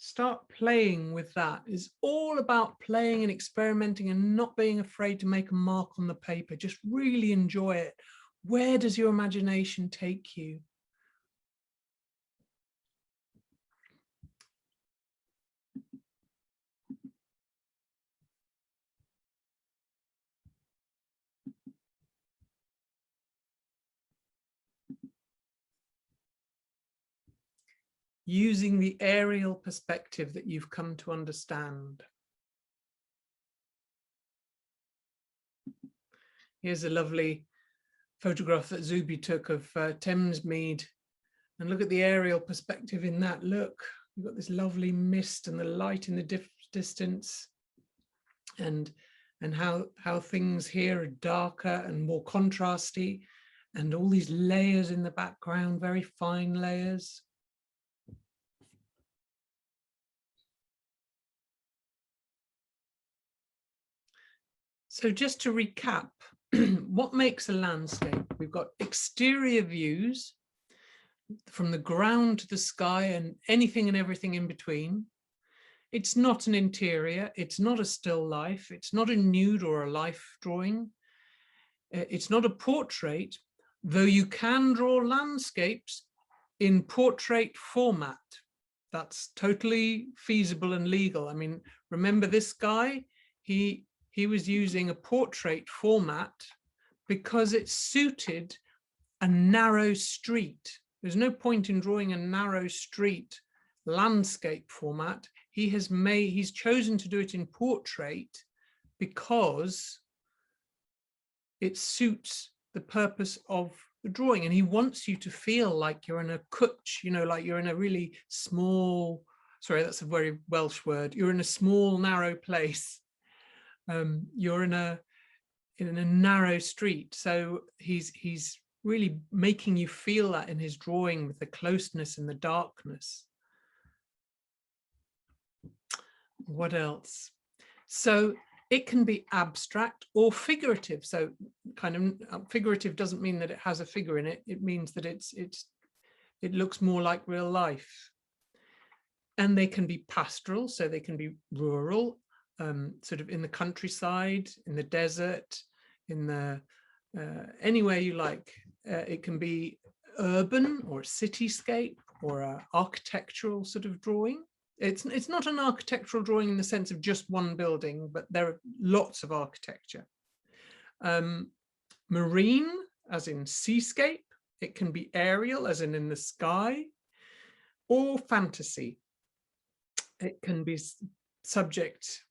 Start playing with that. It's all about playing and experimenting and not being afraid to make a mark on the paper. Just really enjoy it. Where does your imagination take you? Using the aerial perspective that you've come to understand. Here's a lovely photograph that Zubi took of Thamesmead, and look at the aerial perspective in that. Look, you've got this lovely mist and the light in the distance, and how things here are darker and more contrasty, and all these layers in the background, very fine layers. So just to recap, what makes a landscape? We've got exterior views from the ground to the sky and anything and everything in between. It's not an interior, it's not a still life, it's not a nude or a life drawing. It's not a portrait, though you can draw landscapes in portrait format. That's totally feasible and legal. I mean, remember this guy, he was using a portrait format because it suited a narrow street. There's no point in drawing a narrow street landscape format. He's chosen to do it in portrait because it suits the purpose of the drawing, and he wants you to feel like you're in a kutch, you know, like you're in a really small, sorry, that's a very Welsh word, you're in a small narrow place. You're in a narrow street. So he's really making you feel that in his drawing, with the closeness and the darkness. What else? So it can be abstract or figurative. So kind of figurative doesn't mean that it has a figure in it. It means that it looks more like real life. And they can be pastoral, so they can be rural, sort of in the countryside, in the desert, in the anywhere you like. It can be urban or a cityscape or an architectural sort of drawing. It's not an architectural drawing in the sense of just one building, but there are lots of architecture. Marine, as in seascape. It can be aerial, as in the sky, or fantasy. It can be subject,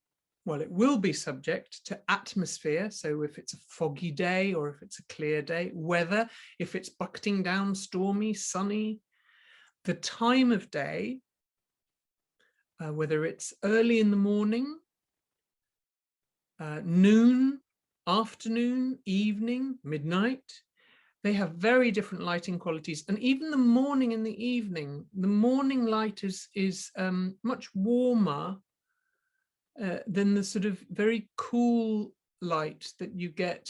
well, it will be subject to atmosphere. So if it's a foggy day or if it's a clear day, weather, if it's bucketing down, stormy, sunny, the time of day, whether it's early in the morning, noon, afternoon, evening, midnight. They have very different lighting qualities, and even the morning and the evening, the morning light is much warmer than the sort of very cool light that you get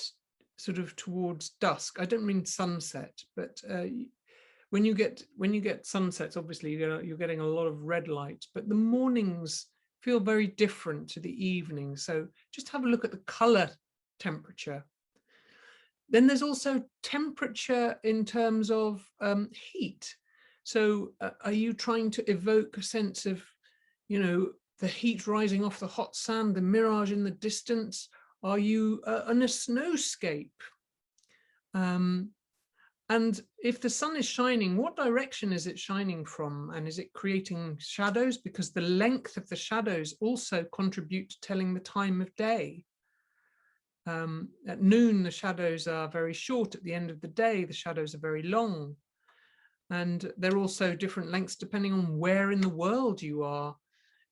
sort of towards dusk. I don't mean sunset, but when you get sunsets, obviously you're getting a lot of red light, but the mornings feel very different to the evening. So just have a look at the color temperature. Then there's also temperature in terms of heat. So are you trying to evoke a sense of, you know, the heat rising off the hot sand, the mirage in the distance? Are you on a snowscape? And if the sun is shining, what direction is it shining from? And is it creating shadows? Because the length of the shadows also contribute to telling the time of day. At noon, the shadows are very short. At the end of the day, the shadows are very long. And they're also different lengths depending on where in the world you are.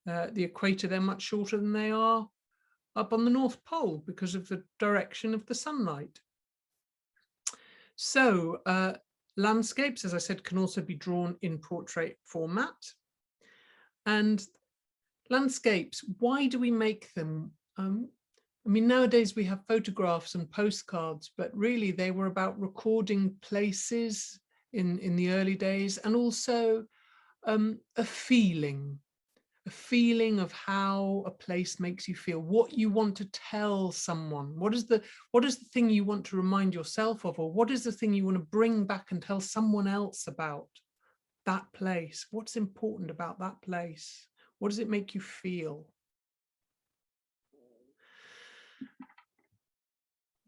The equator, they're much shorter than they are up on the North Pole because of the direction of the sunlight. So landscapes, as I said, can also be drawn in portrait format. And landscapes, why do we make them? I mean, nowadays we have photographs and postcards, but really they were about recording places in the early days, and also a feeling of how a place makes you feel, what you want to tell someone, what is the thing you want to remind yourself of, or what is the thing you want to bring back and tell someone else about that place? What's important about that place? What does it make you feel?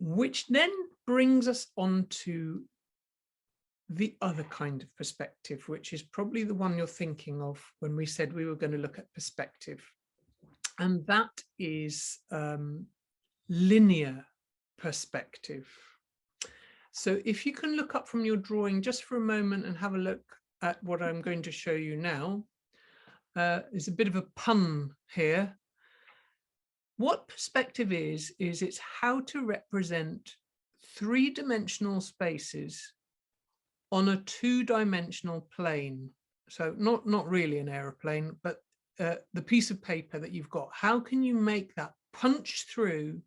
Which then brings us on to the other kind of perspective, which is probably the one you're thinking of when we said we were going to look at perspective. And that is linear perspective. So if you can look up from your drawing just for a moment and have a look at what I'm going to show you now. There's a bit of a pun here. What perspective is it's how to represent three-dimensional spaces on a two-dimensional plane. So not really an aeroplane, but the piece of paper that you've got. How can you make that punch through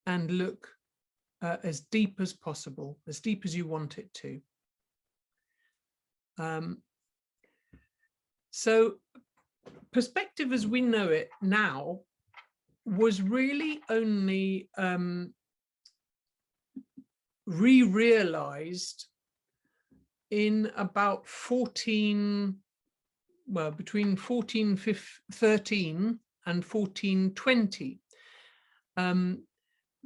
and look as deep as possible, as deep as you want it to? So perspective as we know it now was really only re-realized in about between 1413 and 1420.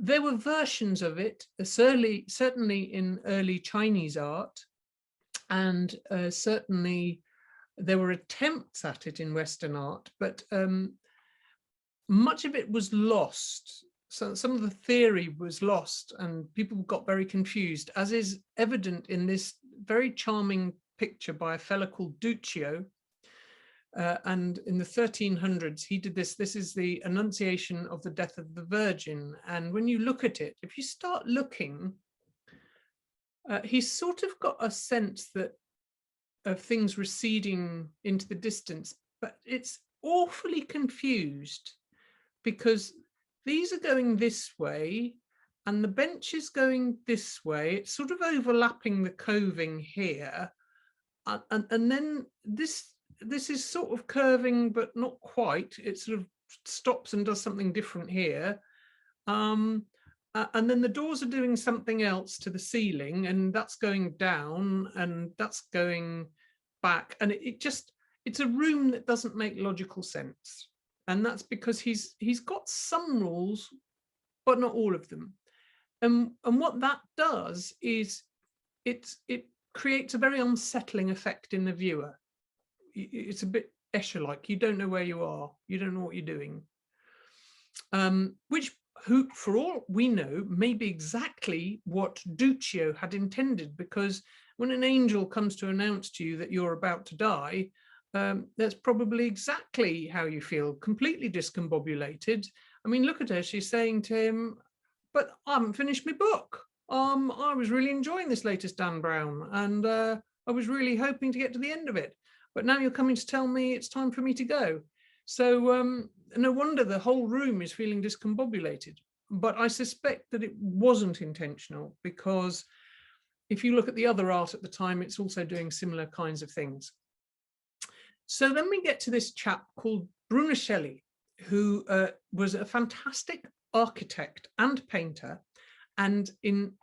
There were versions of it, certainly in early Chinese art, and certainly there were attempts at it in Western art, but much of it was lost. So some of the theory was lost and people got very confused, as is evident in this very charming picture by a fellow called Duccio. And in the 1300s, he did this. This is the Annunciation of the Death of the Virgin. And when you look at it, if you start looking, he's sort of got a sense that of things receding into the distance, but it's awfully confused because these are going this way and the bench is going this way. It's sort of overlapping the coving here. And then this is sort of curving, but not quite. It sort of stops and does something different here. And and then the doors are doing something else to the ceiling, and that's going down and that's going back, and it's a room that doesn't make logical sense. And that's because he's got some rules, but not all of them. And what that does is it creates a very unsettling effect in the viewer. It's a bit Escher-like. You don't know where you are. You don't know what you're doing. Which, for all we know, may be exactly what Duccio had intended, because when an angel comes to announce to you that you're about to die, that's probably exactly how you feel, completely discombobulated. I mean, look at her. She's saying to him, but I haven't finished my book. I was really enjoying this latest Dan Brown, and I was really hoping to get to the end of it. But now you're coming to tell me it's time for me to go. So no wonder the whole room is feeling discombobulated. But I suspect that it wasn't intentional, because if you look at the other art at the time, it's also doing similar kinds of things. So then we get to this chap called Brunelleschi, who was a fantastic architect and painter. And in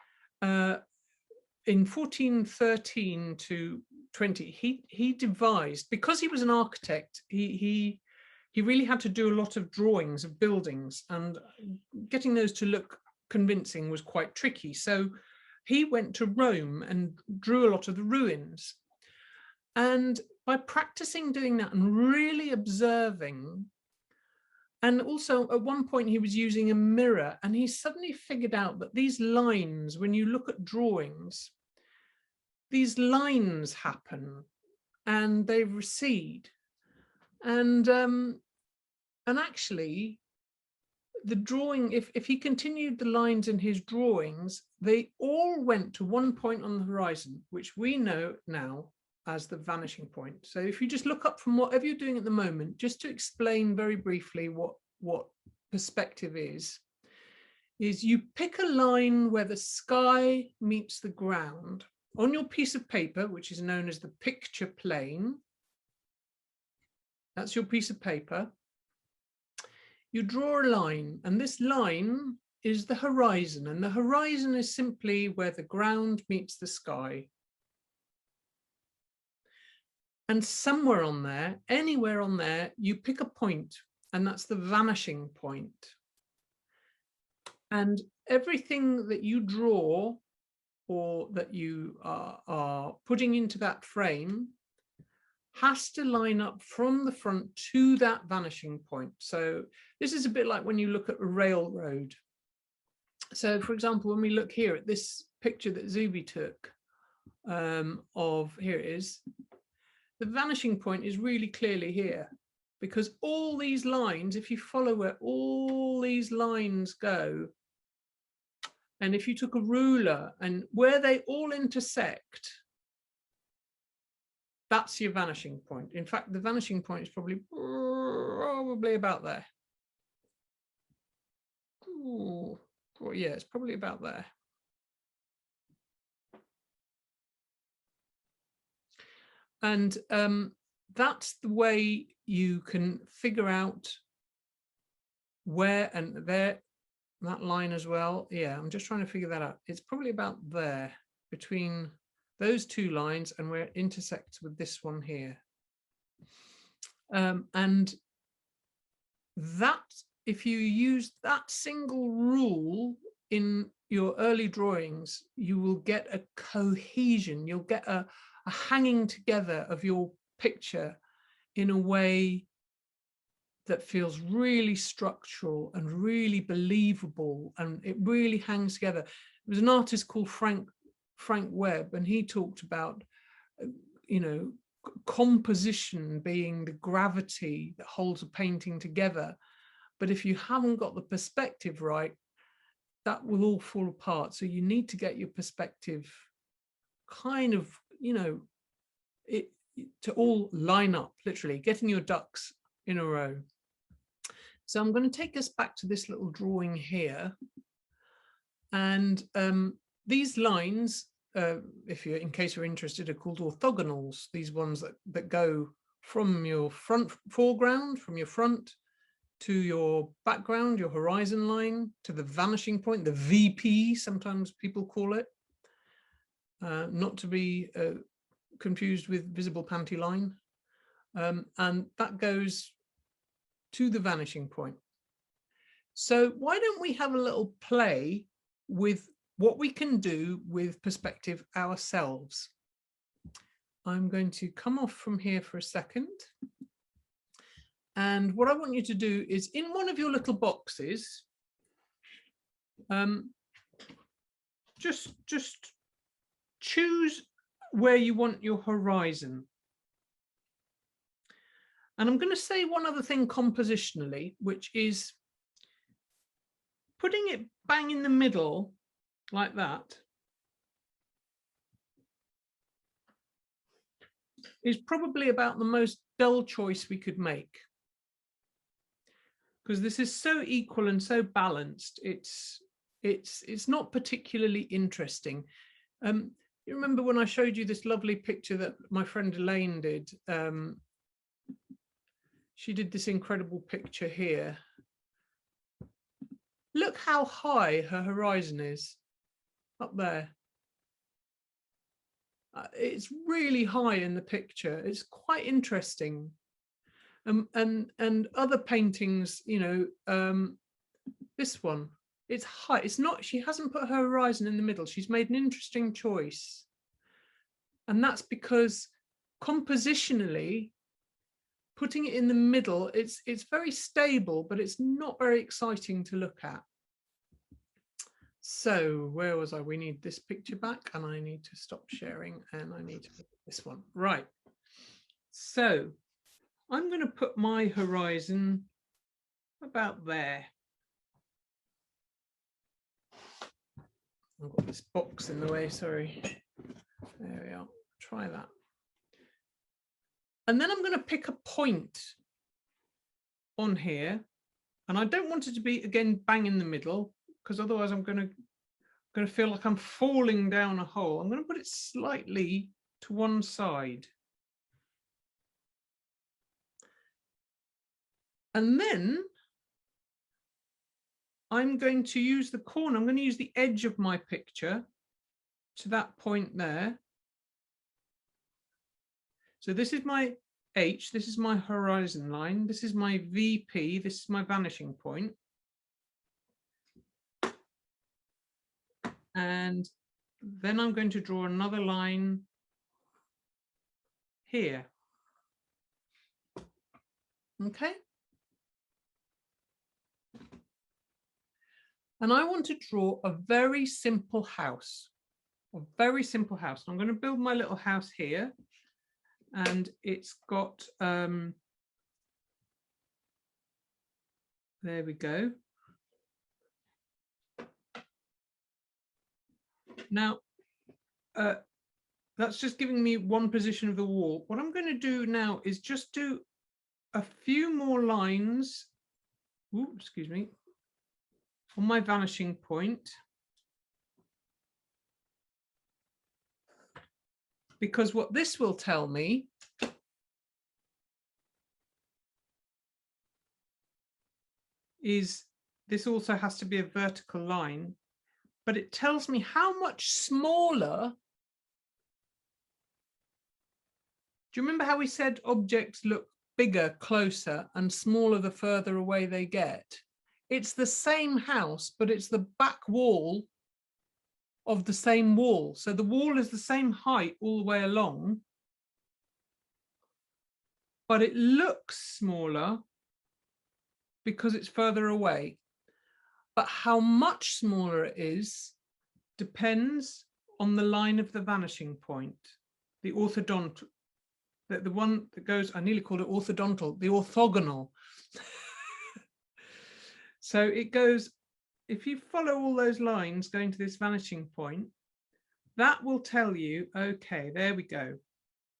1413 to 20, he devised, because he was an architect, he really had to do a lot of drawings of buildings, and getting those to look convincing was quite tricky. So he went to Rome and drew a lot of the ruins. And by practicing doing that and really observing, and also at one point he was using a mirror, and he suddenly figured out that these lines, when you look at drawings, these lines happen and they recede. And actually the drawing, if he continued the lines in his drawings, they all went to one point on the horizon, which we know now as the vanishing point. So if you just look up from whatever you're doing at the moment, just to explain very briefly what perspective is you pick a line where the sky meets the ground on your piece of paper, which is known as the picture plane. That's your piece of paper. You draw a line, and this line is the horizon, and the horizon is simply where the ground meets the sky. And somewhere on there, anywhere on there, you pick a point, and that's the vanishing point. And everything that you draw or that you are putting into that frame has to line up from the front to that vanishing point. So this is a bit like when you look at a railroad. So for example, when we look here at this picture that Zubi took here it is, the vanishing point is really clearly here, because all these lines, if you follow where all these lines go, and if you took a ruler and where they all intersect, that's your vanishing point. In fact, the vanishing point is probably about there. Ooh, well, yeah, it's probably about there. And that's the way you can figure out where, and there, that line as well. Yeah, I'm just trying to figure that out. It's probably about there, between those two lines and where it intersects with this one here. And that, if you use that single rule in your early drawings, you will get a cohesion, you'll get a hanging together of your picture in a way that feels really structural and really believable, and it really hangs together. There was an artist called Frank Webb, and he talked about, you know, composition being the gravity that holds a painting together. But if you haven't got the perspective right, that will all fall apart. So you need to get your perspective kind of, you know, to all line up, literally getting your ducks in a row. So I'm going to take us back to this little drawing here. And these lines, in case you're interested, are called orthogonals. These ones that go from your foreground, from your front, to your background, your horizon line, to the vanishing point, the VP, sometimes people call it, not to be confused with visible panty line. And that goes to the vanishing point. So why don't we have a little play with what we can do with perspective ourselves? I'm going to come off from here for a second. And what I want you to do is, in one of your little boxes, just choose where you want your horizon. And I'm going to say one other thing compositionally, which is putting it bang in the middle like that is probably about the most dull choice we could make. Because this is so equal and so balanced, it's not particularly interesting. You remember when I showed you this lovely picture that my friend Elaine did? She did this incredible picture here. Look how high her horizon is up there. It's really high in the picture. It's quite interesting. And other paintings, you know, this one, it's high. It's not, she hasn't put her horizon in the middle. She's made an interesting choice. And that's because compositionally, putting it in the middle, it's very stable, but it's not very exciting to look at. So where was I? We need this picture back, and I need to stop sharing, and I need to put this one. Right. So I'm going to put my horizon about there. I've got this box in the way, sorry. There we are. Try that. And then I'm going to pick a point on here, and I don't want it to be, again, bang in the middle, because otherwise I'm going to feel like I'm falling down a hole. I'm going to put it slightly to one side. And then I'm going to use the corner. I'm going to use the edge of my picture to that point there. So this is my H, this is my horizon line, this is my VP, this is my vanishing point. And then I'm going to draw another line here. Okay. And I want to draw a very simple house, a very simple house. I'm going to build my little house here, and it's got, there we go. Now, that's just giving me one position of the wall. What I'm going to do now is just do a few more lines, ooh, excuse me, on my vanishing point. Because what this will tell me is this also has to be a vertical line, but it tells me how much smaller. Do you remember how we said objects look bigger, closer, and smaller the further away they get? It's the same house, but it's the back wall of the same wall. So the wall is the same height all the way along, but it looks smaller because it's further away. But how much smaller it is depends on the line of the vanishing point, the orthodontal, the one that goes, I nearly called it orthodontal, the orthogonal. So it goes, if you follow all those lines going to this vanishing point, that will tell you, okay, there we go.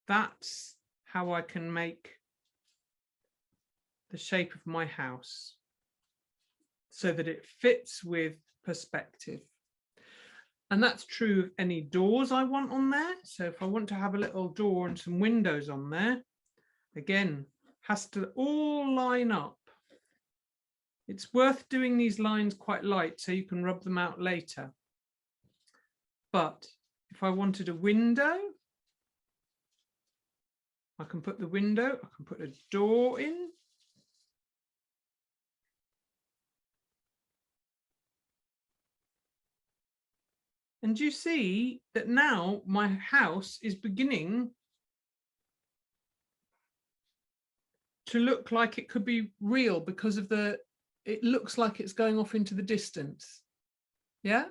That's how I can make the shape of my house so that it fits with perspective. And that's true of any doors I want on there. So if I want to have a little door and some windows on there, again, has to all line up It's worth doing these lines quite light so you can rub them out later. But if I wanted a window, I can put the window, I can put a door in. And you see that now my house is beginning to look like it could be real because of it looks like it's going off into the distance. Yeah?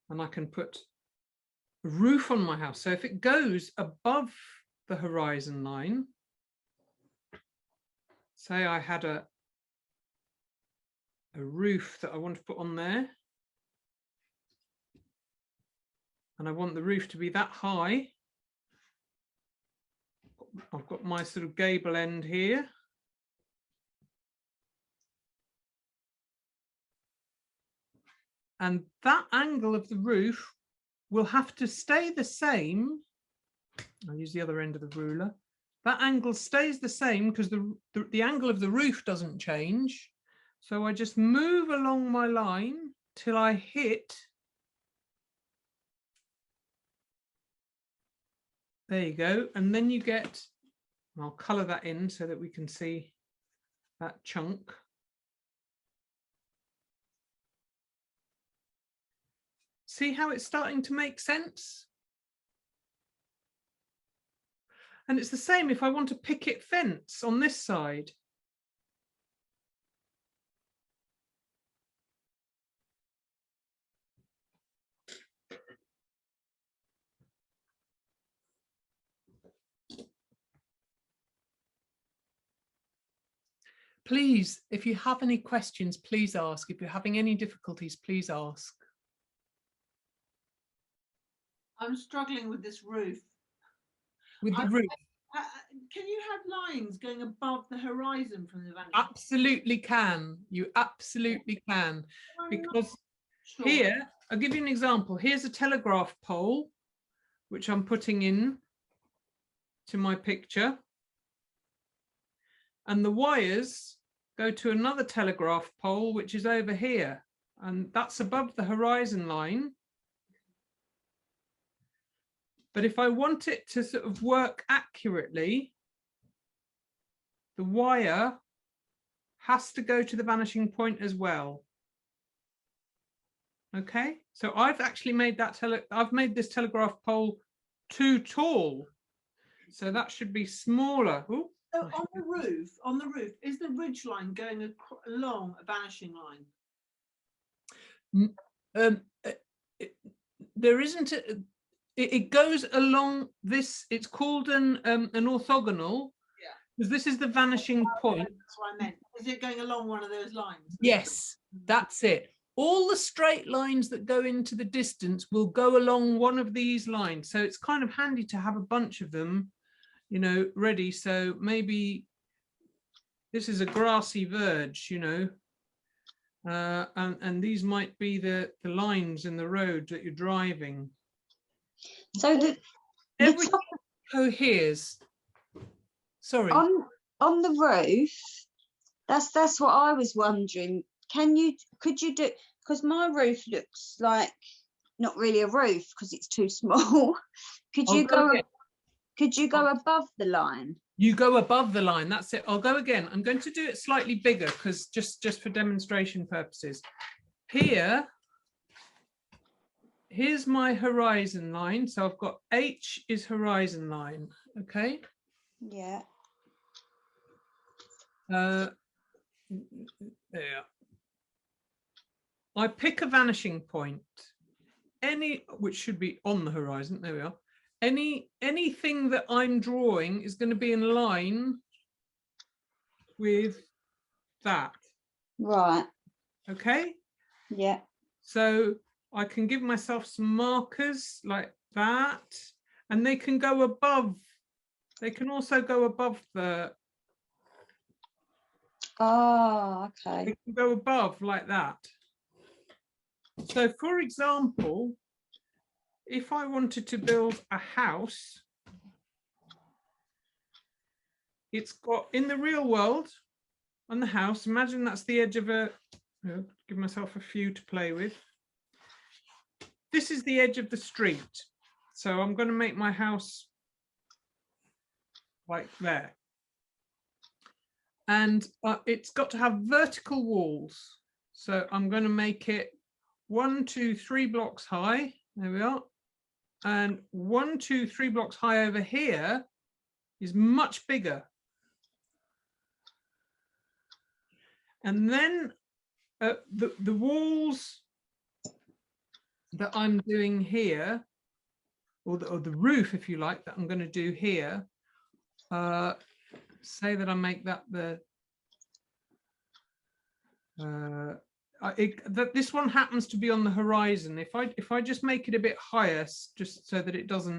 And I can put a roof on my house. So if it goes above the horizon line, say I had a roof that I want to put on there, and I want the roof to be that high, I've got my sort of gable end here. And that angle of the roof will have to stay the same. I'll use the other end of the ruler. That angle stays the same because the angle of the roof doesn't change. So I just move along my line till I hit. There you go. And then you get, and I'll color that in so that we can see that chunk. See how it's starting to make sense? And it's the same if I want a picket fence on this side. Please, if you have any questions, please ask. If you're having any difficulties, please ask. I'm struggling with this roof. With the roof? Can you have lines going above the horizon from the vanishing? Absolutely can. You absolutely can. Because here, I'll give you an example. Here's a telegraph pole, which I'm putting in to my picture. And the wires go to another telegraph pole, which is over here. And that's above the horizon line. But if I want it to sort of work accurately, the wire has to go to the vanishing point as well. Okay, so I've actually made that I've made this telegraph pole too tall. So that should be smaller. Ooh. So on the roof, is the ridge line going along a vanishing line? There isn't it goes along this. It's called an orthogonal. Yeah. Because this is the vanishing point. That's what I meant. Is it going along one of those lines? Yes, that's it. All the straight lines that go into the distance will go along one of these lines. So it's kind of handy to have a bunch of them, you know, ready. So maybe this is a grassy verge, you know, and these might be the lines in the road that you're driving. So everything coheres. Sorry. On the roof, that's what I was wondering. Could you do, because my roof looks like not really a roof because it's too small. Could you go above the line? You go above the line, that's it. I'll go again. I'm going to do it slightly bigger because just for demonstration purposes. Here's my horizon line. So I've got H is horizon line, okay? Yeah. There. I pick a vanishing point, which should be on the horizon. There we are. Anything that I'm drawing is going to be in line with that. Right. Okay. Yeah. So I can give myself some markers like that, and they can go above. They can also go above the. Oh, okay. They can go above like that. So, for example, if I wanted to build a house, it's got, in the real world, on the house, imagine that's the edge of a, give myself a few to play with. This is the edge of the street. So I'm going to make my house like there. And it's got to have vertical walls. So I'm going to make it 1, 2, 3 blocks high. There we are. And 1, 2, 3 blocks high over here is much bigger. And then the walls that I'm doing here, or the roof, if you like, that I'm going to do here, say that I make that the this one happens to be on the horizon. If I just make it a bit higher, just so that it's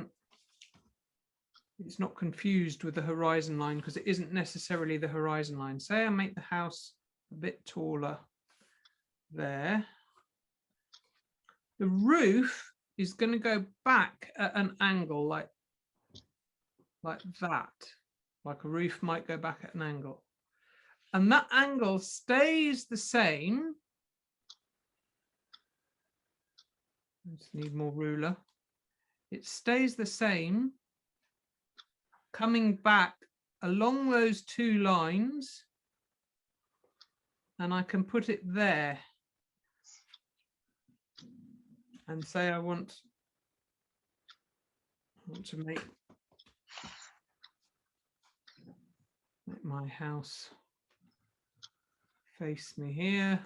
not confused with the horizon line, because it isn't necessarily the horizon line. Say I make the house a bit taller there. The roof is going to go back at an angle like that, like a roof might go back at an angle. And that angle stays the same. I just need more ruler. It stays the same, coming back along those 2 lines, and I can put it there. And say I want to make my house face me here.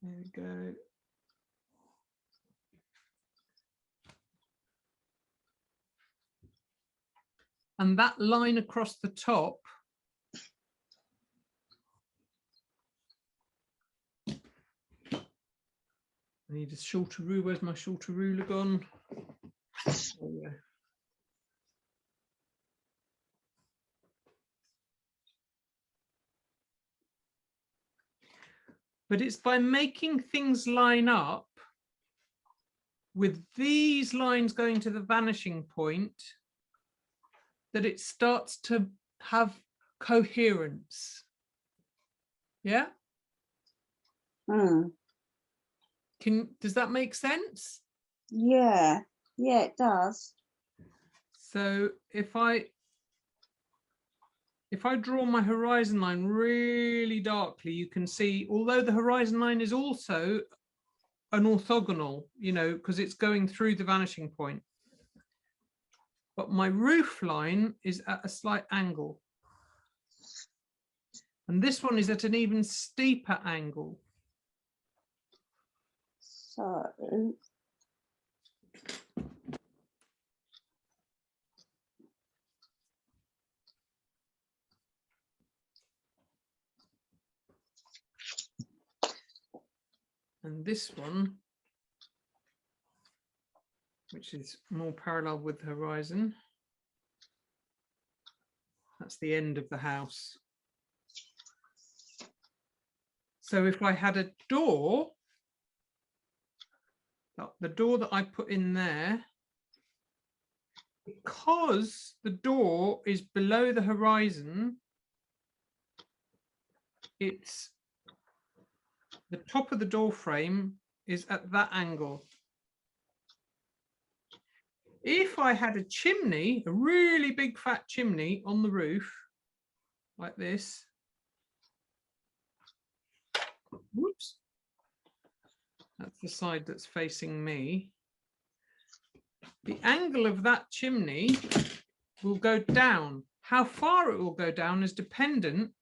There we go. And that line across the top I need a shorter ruler. Where's my shorter ruler gone? Oh, yeah. But it's by making things line up with these lines going to the vanishing point that it starts to have coherence. Yeah? Does that make sense? Yeah, it does. So if I draw my horizon line really darkly, you can see, although the horizon line is also an orthogonal, you know, because it's going through the vanishing point. But my roof line is at a slight angle. And this one is at an even steeper angle. So and this one, which is more parallel with the horizon, that's the end of the house. So if I had a door, the door that I put in there, because the door is below the horizon, it's the top of the door frame is at that angle. If I had a chimney, a really big fat chimney on the roof, like this, whoops, that's the side that's facing me, the angle of that chimney will go down. How far it will go down is dependent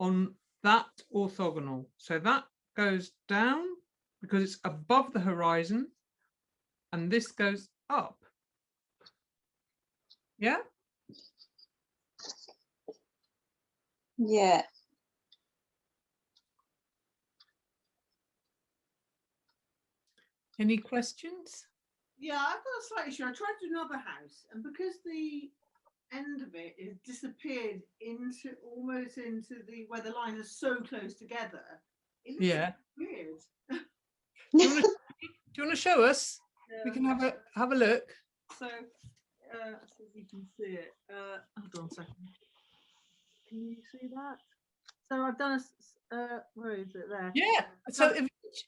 on that orthogonal. So that goes down because it's above the horizon, and this goes up. Yeah? yeah. Any questions? Yeah, I've got a slight issue. I tried to do another house, and because the end of it is disappeared into almost into the where the lines are so close together. It looks Yeah. weird. Do you want to show us? We can have a look. So, so you can see it. Hold on a second. Can you see that? So I've done where is it there? Yeah. So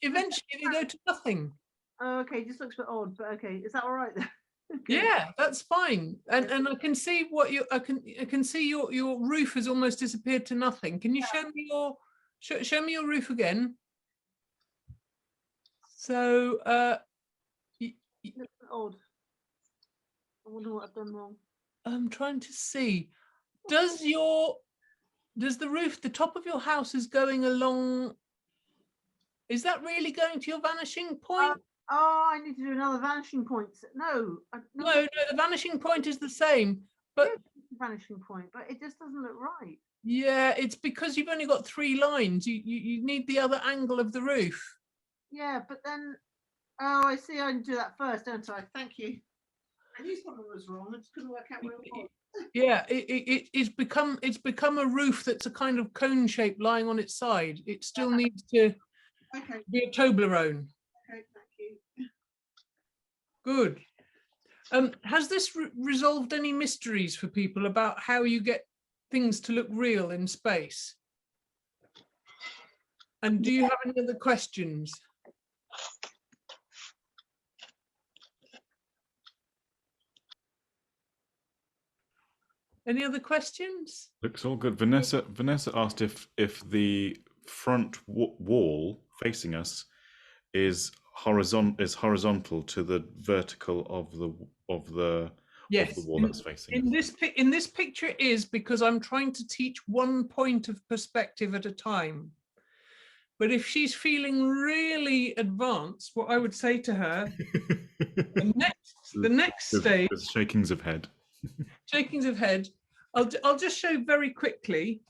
eventually they go to nothing. Oh, okay, it just looks a bit odd, but okay, is that all right then? Okay. Yeah, that's fine. And I can see what I can see your roof has almost disappeared to nothing. Can you show me your show me your roof again? So It looks a bit odd. I wonder what I've done wrong. I'm trying to see. Does the roof, the top of your house is going along? Is that really going to your vanishing point? Oh, I need to do another vanishing point. No, No, the vanishing point is the same, but vanishing point, but it just doesn't look right. yeah, it's because you've only got 3 lines. You need the other angle of the roof. Yeah, but then, oh, I see. I can do that first, don't I? Thank you. I knew something was wrong. I just couldn't work out what it was. Yeah, it's become a roof that's a kind of cone shape lying on its side. It still needs to be a Toblerone. Okay, thank you. Good. Has this resolved any mysteries for people about how you get things to look real in space? And do you have any other questions? Any other questions? Looks all good. Vanessa asked if the front wall facing us is horizontal to the vertical of the Yes. wall that's facing us. In this picture it is, because I'm trying to teach one point of perspective at a time. But if she's feeling really advanced, what I would say to her, the next stage, There's shakings of head. Shakings of head. I'll just show very quickly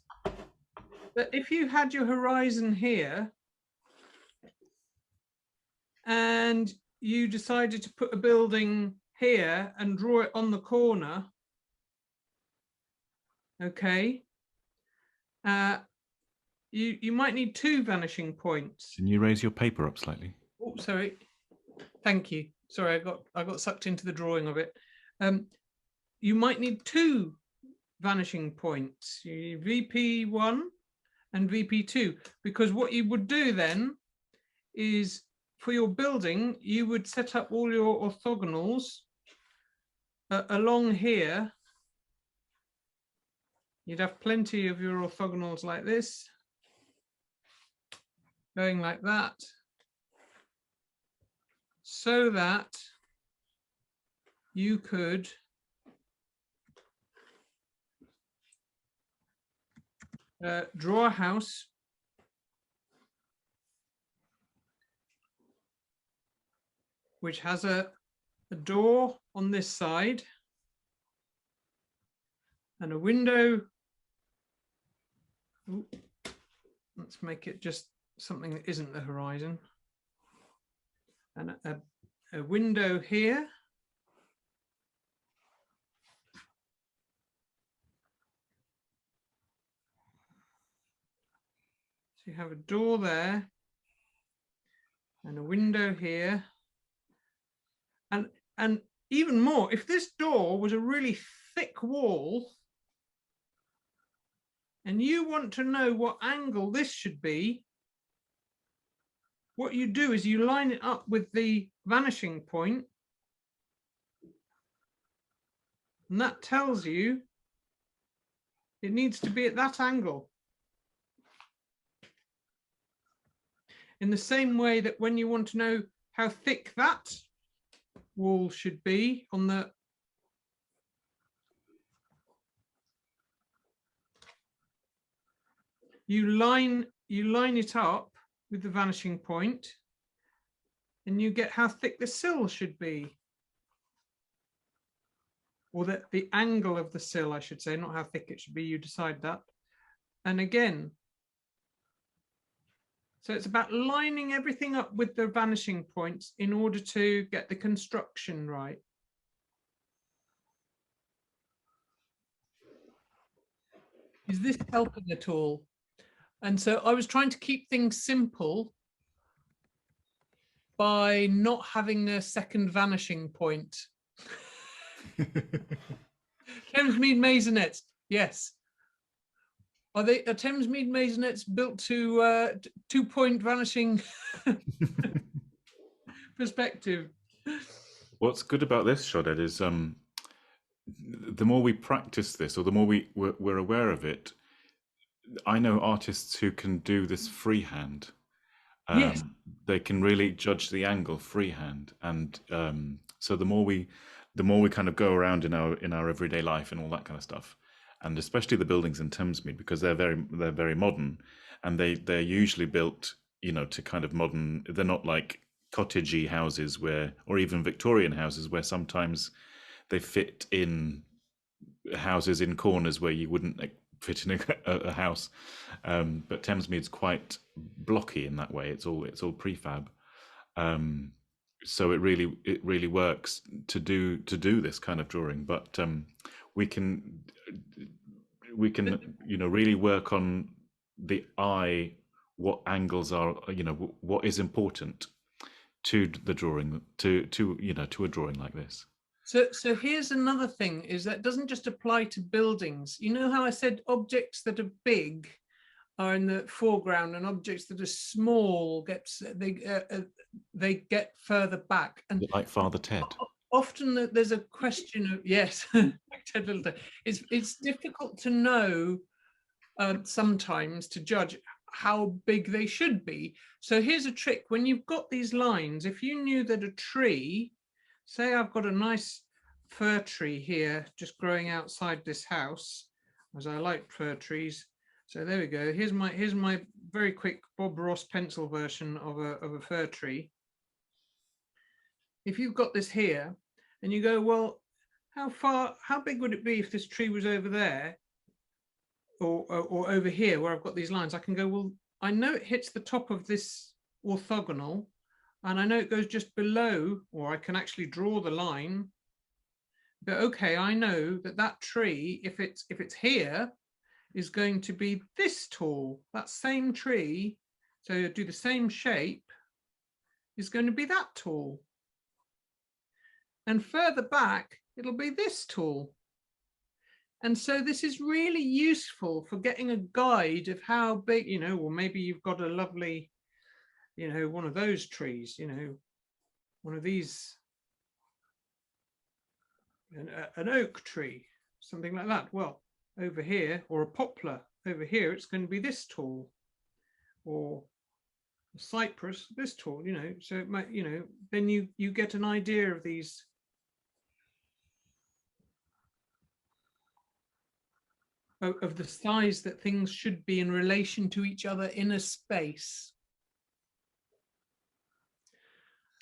that if you had your horizon here and you decided to put a building here and draw it on the corner, okay, you might need 2 vanishing points. Can you raise your paper up slightly? Oh, sorry. Thank you. Sorry, I got sucked into the drawing of it. You might need 2 vanishing points, VP1 and VP2, because what you would do then is, for your building, you would set up all your orthogonals along here. You'd have plenty of your orthogonals like this, going like that, so that you could draw a house which has a door on this side and a window. Ooh, let's make it just something that isn't the horizon, and a window here. So you have a door there and a window here. And even more, if this door was a really thick wall and you want to know what angle this should be, what you do is you line it up with the vanishing point, and that tells you it needs to be at that angle. In the same way that when you want to know how thick that wall should be on the you line it up with the vanishing point, and you get how thick the sill should be, or that the angle of the sill, I should say, not how thick it should be. You decide that. And again, so it's about lining everything up with the vanishing points in order to get the construction right. Is this helping at all? And so I was trying to keep things simple by not having a second vanishing point. Thamesmead maisonettes, yes. Are Thamesmead maisonettes built to 2-point vanishing perspective? What's good about this, Shoded, is the more we practice this, or the more we're aware of it. I know artists who can do this freehand. Yes. They can really judge the angle freehand, and so the more we kind of go around in our everyday life and all that kind of stuff, and especially the buildings in Thamesmead, because they're very modern, and they're usually built, you know, to kind of modern. They're not like cottagey houses or even Victorian houses where sometimes they fit in houses in corners where you wouldn't fit in a house. But Thamesmead's quite blocky in that way. It's all prefab. So it really works to do this kind of drawing. But we can really work on the eye, what angles are, what is important to the drawing, to a drawing like this. So here's another thing, is that doesn't just apply to buildings. You know how I said objects that are big are in the foreground and objects that are small they get further back. And like Father Ted. Often there's a question of, yes, Ted Littleton. It's difficult to know sometimes, to judge how big they should be. So here's a trick. When you've got these lines, if you knew that a tree, say I've got a nice fir tree here just growing outside this house, as I like fir trees. So there we go. Here's my very quick Bob Ross pencil version of a fir tree. If you've got this here and you go, well, how big would it be if this tree was over there or over here where I've got these lines? I can go, well, I know it hits the top of this orthogonal, and I know it goes just below, or I can actually draw the line. But okay, I know that tree, if it's here, is going to be this tall. That same tree, so do the same shape, is going to be that tall. And further back, it'll be this tall. And so this is really useful for getting a guide of how big, or maybe you've got a lovely, one of those trees, one of these, an oak tree, something like that. Well, over here, or a poplar, over here, it's going to be this tall, or a cypress, this tall, so it might, then you get an idea of these. Of the size that things should be in relation to each other in a space.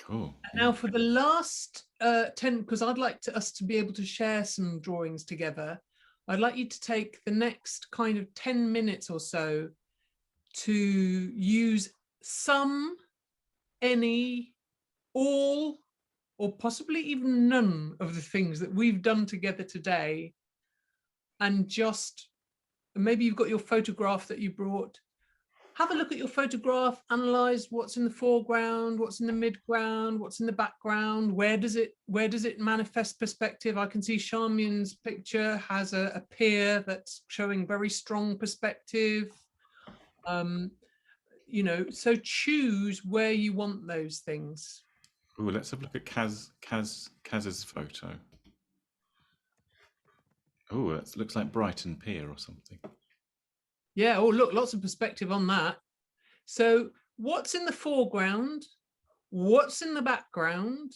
Cool. Now for the last 10, because I'd like us to be able to share some drawings together, I'd like you to take the next kind of 10 minutes or so to use some, any, all, or possibly even none of the things that we've done together today, and just, maybe you've got your photograph that you brought. Have a look at your photograph, analyze what's in the foreground, what's in the midground, what's in the background, where does it manifest perspective? I can see Charmian's picture has a pier that's showing very strong perspective. So choose where you want those things. Ooh, let's have a look at Kaz's photo. Oh, it looks like Brighton Pier or something. Yeah, oh look, lots of perspective on that. So what's in the foreground, what's in the background,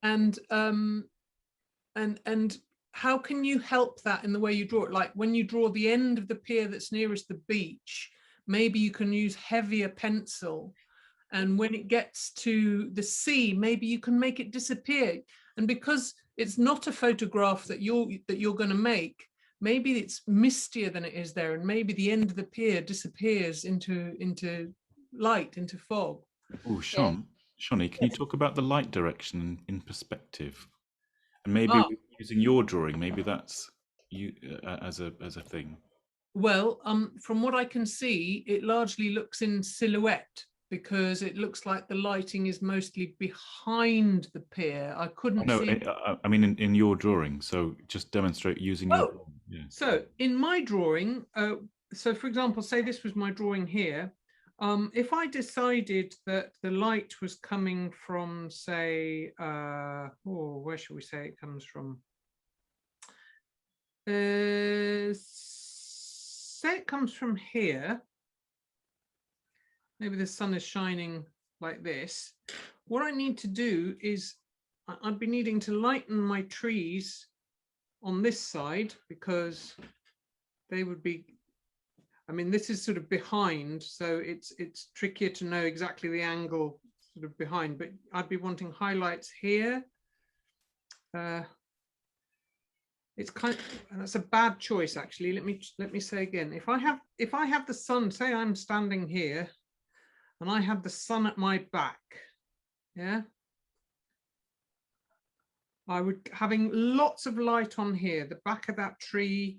and how can you help that in the way you draw it? Like when you draw the end of the pier that's nearest the beach, maybe you can use heavier pencil. And when it gets to the sea, maybe you can make it disappear. And because it's not a photograph that you're going to make, maybe it's mistier than it is there, and maybe the end of the pier disappears into light, into fog. Oh, Shani, can you talk about the light direction in perspective, and maybe using your drawing? Maybe that's you as a thing. Well, from what I can see, it largely looks in silhouette because it looks like the lighting is mostly behind the pier. I couldn't No, see. I mean in your drawing. So just demonstrate using your. Oh, Yeah. so in my drawing, so for example, say this was my drawing here. If I decided that the light was coming from, say, where should we say it comes from? Say it comes from here. Maybe the sun is shining like this. What I need to do is I'd be needing to lighten my trees on this side because they would be, I mean, this is sort of behind, so it's trickier to know exactly the angle sort of behind, but I'd be wanting highlights here. It's kind of, and that's a bad choice actually. Let me say again, if I have the sun, say I'm standing here and I have the sun at my back, yeah, I would, having lots of light on here, the back of that tree,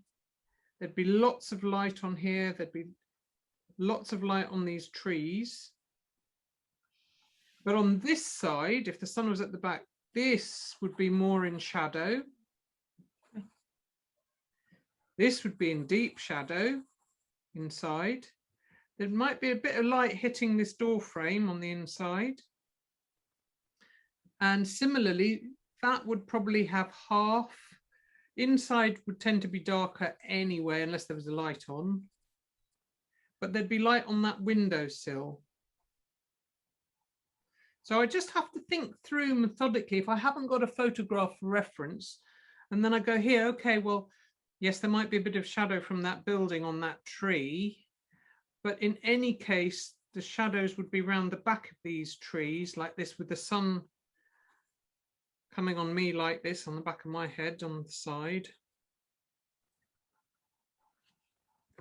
there'd be lots of light on here, there'd be lots of light on these trees. But on this side, if the sun was at the back, this would be more in shadow. This would be in deep shadow inside. There might be a bit of light hitting this door frame on the inside. And similarly, that would probably have half. Inside would tend to be darker anyway, unless there was a light on. But there'd be light on that windowsill. So I just have to think through methodically. If I haven't got a photograph for reference, and then I go here, okay, well, yes, there might be a bit of shadow from that building on that tree, but in any case, the shadows would be around the back of these trees like this, with the sun coming on me like this on the back of my head on the side.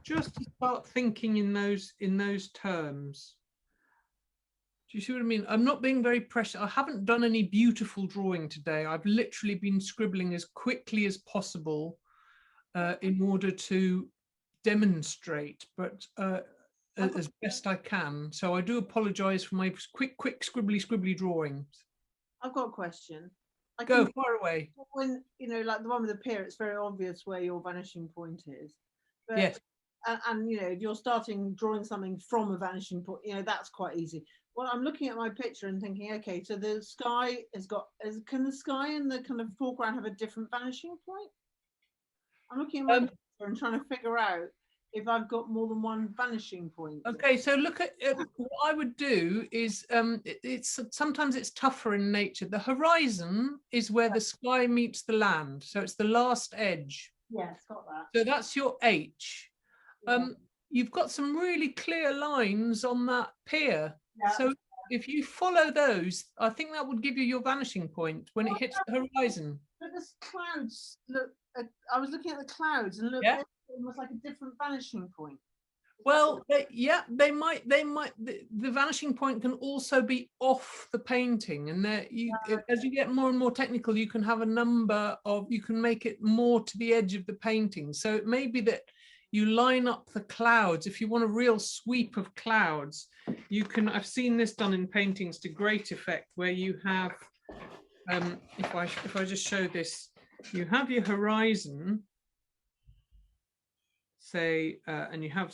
Just to start thinking in those terms. Do you see what I mean? I'm not being very precious. I haven't done any beautiful drawing today. I've literally been scribbling as quickly as possible in order to demonstrate, but as best I can. So I do apologize for my quick scribbly drawings. I've got a question. Go far away. When, you know, like the one with the pier, it's very obvious where your vanishing point is. But, Yes. And you know, if you're starting drawing something from a vanishing point, you know, that's quite easy. Well, I'm looking at my picture and thinking, okay, so the sky has got, can the sky and the kind of foreground have a different vanishing point? I'm looking at my picture and trying to figure out if I've got more than one vanishing point. Okay, so look at what I would do is it's sometimes it's tougher in nature. The horizon is where the sky meets the land, so it's the last edge. Yes, got that. So that's your H. Yeah. You've got some really clear lines on that pier. Yeah. So if you follow those, I think that would give you your vanishing point when it hits the horizon. But the clouds look. I was looking at the clouds and look. Yeah. Almost like a different vanishing point. Well, they might. The vanishing point can also be off the painting, and as you get more and more technical, you can have a number of. You can make it more to the edge of the painting. So it may be that you line up the clouds. If you want a real sweep of clouds, you can. I've seen this done in paintings to great effect, where you have. If I just show this, you have your horizon. Say, and you have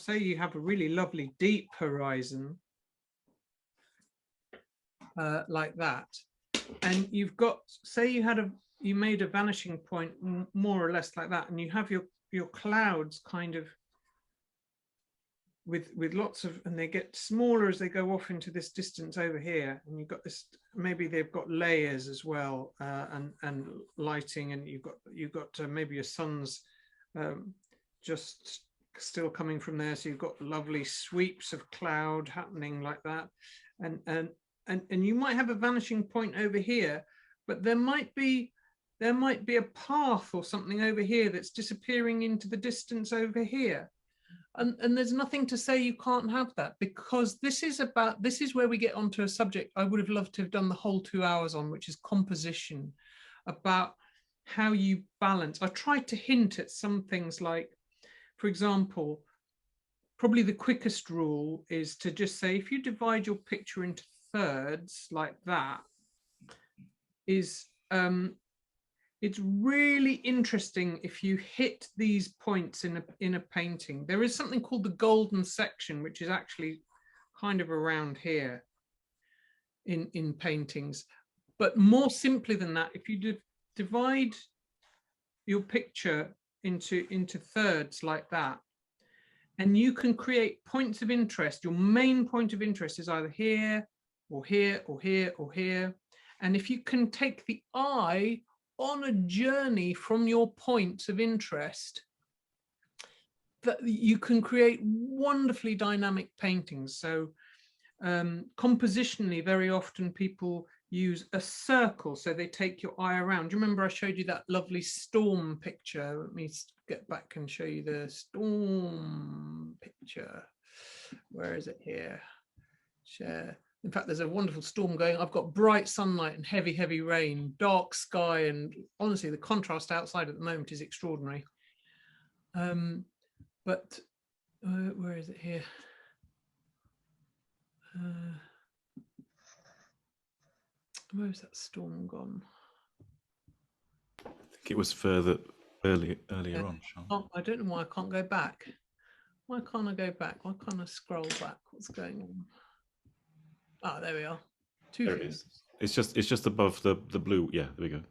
a really lovely deep horizon like that, and you've got, say you made a vanishing point more or less like that, and you have your clouds kind of with lots of, and they get smaller as they go off into this distance over here, and you've got this, maybe they've got layers as well, and lighting, and you've got maybe your sun's just still coming from there, so you've got lovely sweeps of cloud happening like that, and you might have a vanishing point over here, but there might be a path or something over here that's disappearing into the distance over here, and there's nothing to say you can't have that, because this is where we get onto a subject I would have loved to have done the whole 2 hours on, which is composition, about how you balance. I tried to hint at some things like, for example, probably the quickest rule is to just say, if you divide your picture into thirds like that, is it's really interesting if you hit these points in a painting. There is something called the golden section, which is actually kind of around here in paintings. But more simply than that, if you divide your picture into thirds like that, and you can create points of interest. Your main point of interest is either here or here or here or here. And if you can take the eye on a journey from your points of interest, that you can create wonderfully dynamic paintings. So compositionally, very often people use a circle, so they take your eye around. Do you remember I showed you that lovely storm picture? Let me get back and show you the storm picture. Where is it here? Share. In fact, there's a wonderful storm going. I've got bright sunlight and heavy, heavy rain, dark sky, and honestly, the contrast outside at the moment is extraordinary. But where is it here? Where's that storm gone? I think it was further earlier on, Sean. Oh, I don't know why I can't go back. Why can't I go back? Why can't I scroll back? What's going on? Oh, there we are. There it is. It's just above the blue. Yeah, there we go.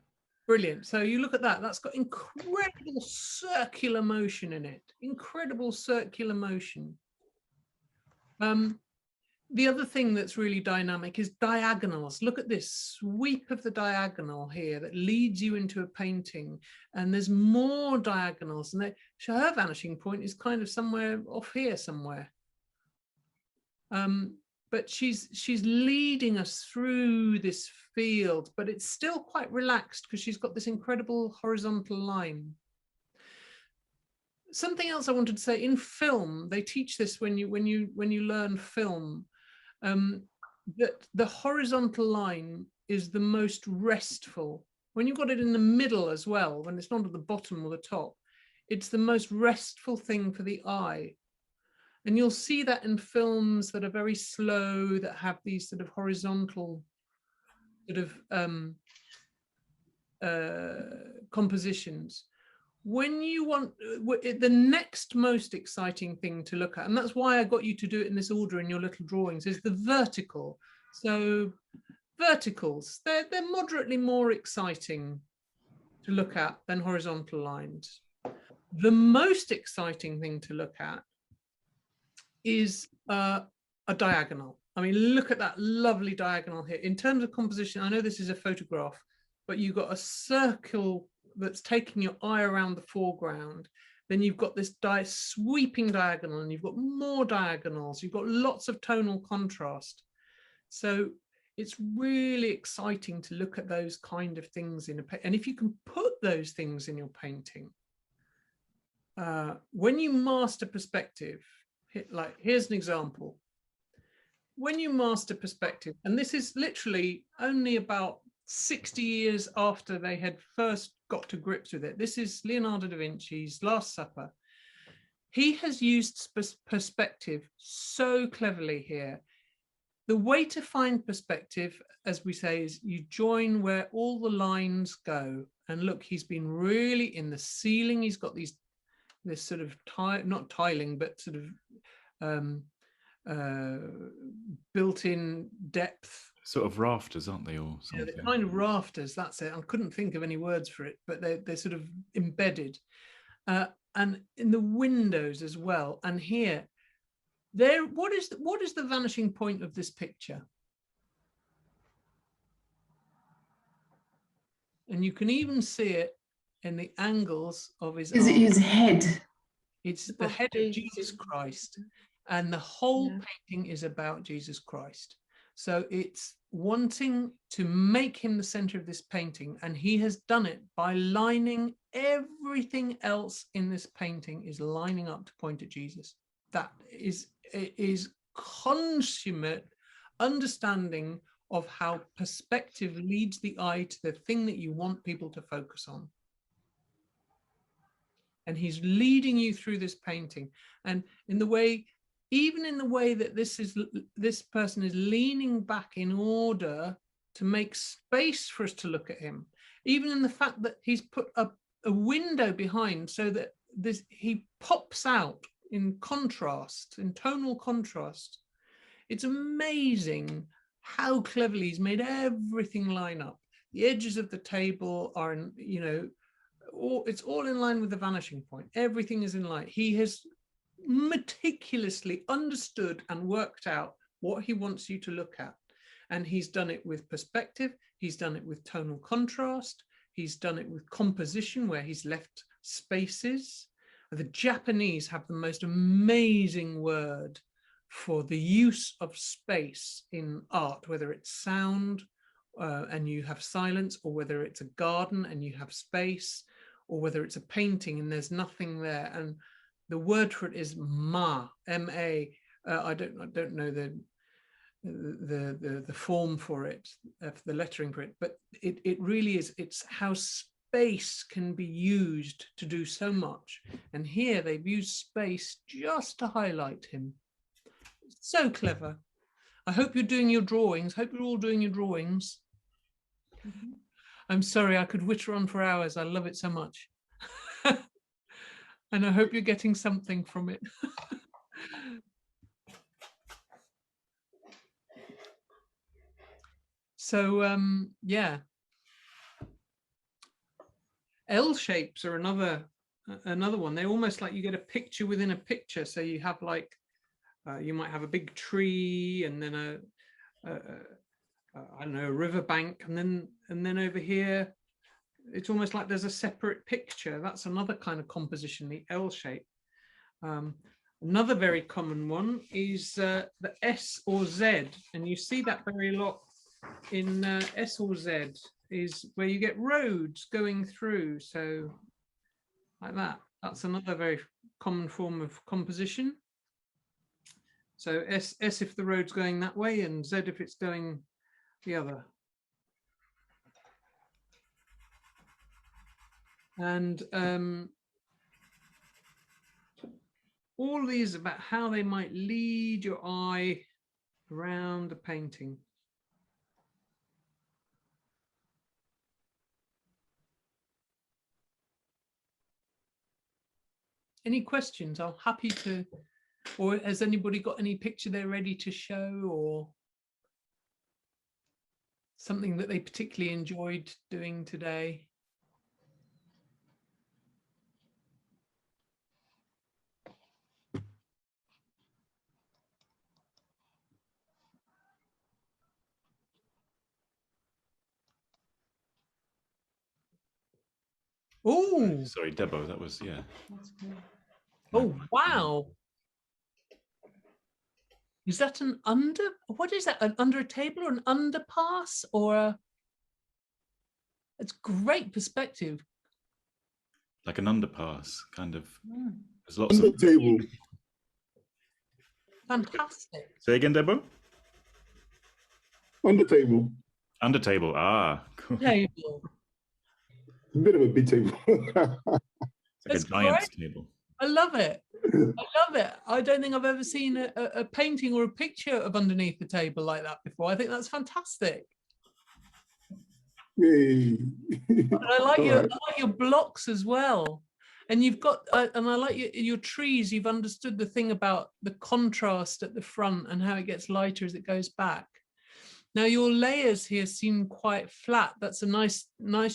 Brilliant. So you look at that. That's got incredible circular motion in it. Incredible circular motion. The other thing that's really dynamic is diagonals. Look at this sweep of the diagonal here that leads you into a painting, and there's more diagonals, and her vanishing point is kind of somewhere off here somewhere. But she's leading us through this field, but it's still quite relaxed because she's got this incredible horizontal line. Something else I wanted to say, in film, they teach this when you learn film. That the horizontal line is the most restful. When you've got it in the middle as well, when it's not at the bottom or the top, it's the most restful thing for the eye. And you'll see that in films that are very slow, that have these sort of horizontal sort of compositions. When you want the next most exciting thing to look at, and that's why I got you to do it in this order in your little drawings, is the vertical. So verticals, they're moderately more exciting to look at than horizontal lines. The most exciting thing to look at is a diagonal. I mean, look at that lovely diagonal here. In terms of composition, I know this is a photograph, but you've got a circle that's taking your eye around the foreground. Then you've got this sweeping diagonal, and you've got more diagonals. You've got lots of tonal contrast. So it's really exciting to look at those kind of things in a painting. And if you can put those things in your painting, when you master perspective, like here's an example. When you master perspective, and this is literally only about 60 years after they had first got to grips with it. This is Leonardo da Vinci's Last Supper. He has used perspective so cleverly here. The way to find perspective, as we say, is you join where all the lines go. And look, he's been really in the ceiling. He's got this sort of not tiling, but sort of built-in depth. Sort of rafters, aren't they, or something? Yeah, they're kind of rafters, that's it. I couldn't think of any words for it, but they're sort of embedded. And in the windows as well. And here, what is the vanishing point of this picture? And you can even see it in the angles of his arms. His head. It's the head of Jesus Christ. And the whole painting is about Jesus Christ. So it's wanting to make him the center of this painting, and he has done it by lining everything else in this painting is lining up to point at Jesus. That is consummate understanding of how perspective leads the eye to the thing that you want people to focus on. And he's leading you through this painting. And in the way even in the way that this person is leaning back in order to make space for us to look at him, even in the fact that he's put a window behind so that he pops out in contrast, in tonal contrast. It's amazing how cleverly he's made everything line up. The edges of the table are, it's all in line with the vanishing point. Everything is in line. He has meticulously understood and worked out what he wants you to look at. And he's done it with perspective. He's done it with tonal contrast. He's done it with composition, where he's left spaces. The Japanese have the most amazing word for the use of space in art, whether it's sound and you have silence, or whether it's a garden and you have space, or whether it's a painting and there's nothing there. And the word for it is ma, M-A. I don't know the form for it, the lettering for it, but it really is. It's how space can be used to do so much. And here they've used space just to highlight him. So clever. I hope you're doing your drawings. Hope you're all doing your drawings. I'm sorry, I could witter on for hours. I love it so much. And I hope you're getting something from it. So, yeah. L shapes are another one. They're almost like you get a picture within a picture. So you have like, you might have a big tree, and then I don't know, a riverbank, and then over here, it's almost like there's a separate picture. That's another kind of composition, the L shape. Another very common one is the S or Z, and you see that very lot in S or Z, is where you get roads going through. So like that. That's another very common form of composition. So S if the road's going that way, and Z if it's going the other. And all these about how they might lead your eye around the painting. Any questions? I'm happy to, or has anybody got any picture they're ready to show, or something that they particularly enjoyed doing today? Oh, sorry, Debo, that was, yeah. Oh, wow. Is that an what is that, an under a table or an underpass, or a, it's great perspective. Like an underpass, kind of. Mm. There's lots of table. Fantastic. Say again, Debo? Under table. Under table, cool. Table. A bit of a big table. It's like That's a giant's great. table. I love it. I love it. I don't think I've ever seen a painting or a picture of underneath the table like that before. I think that's fantastic. Yay. And I like All your right. I like your blocks as well. And you've got and I like your trees. You've understood the thing about the contrast at the front and how it gets lighter as it goes back. Now your layers here seem quite flat. That's a nice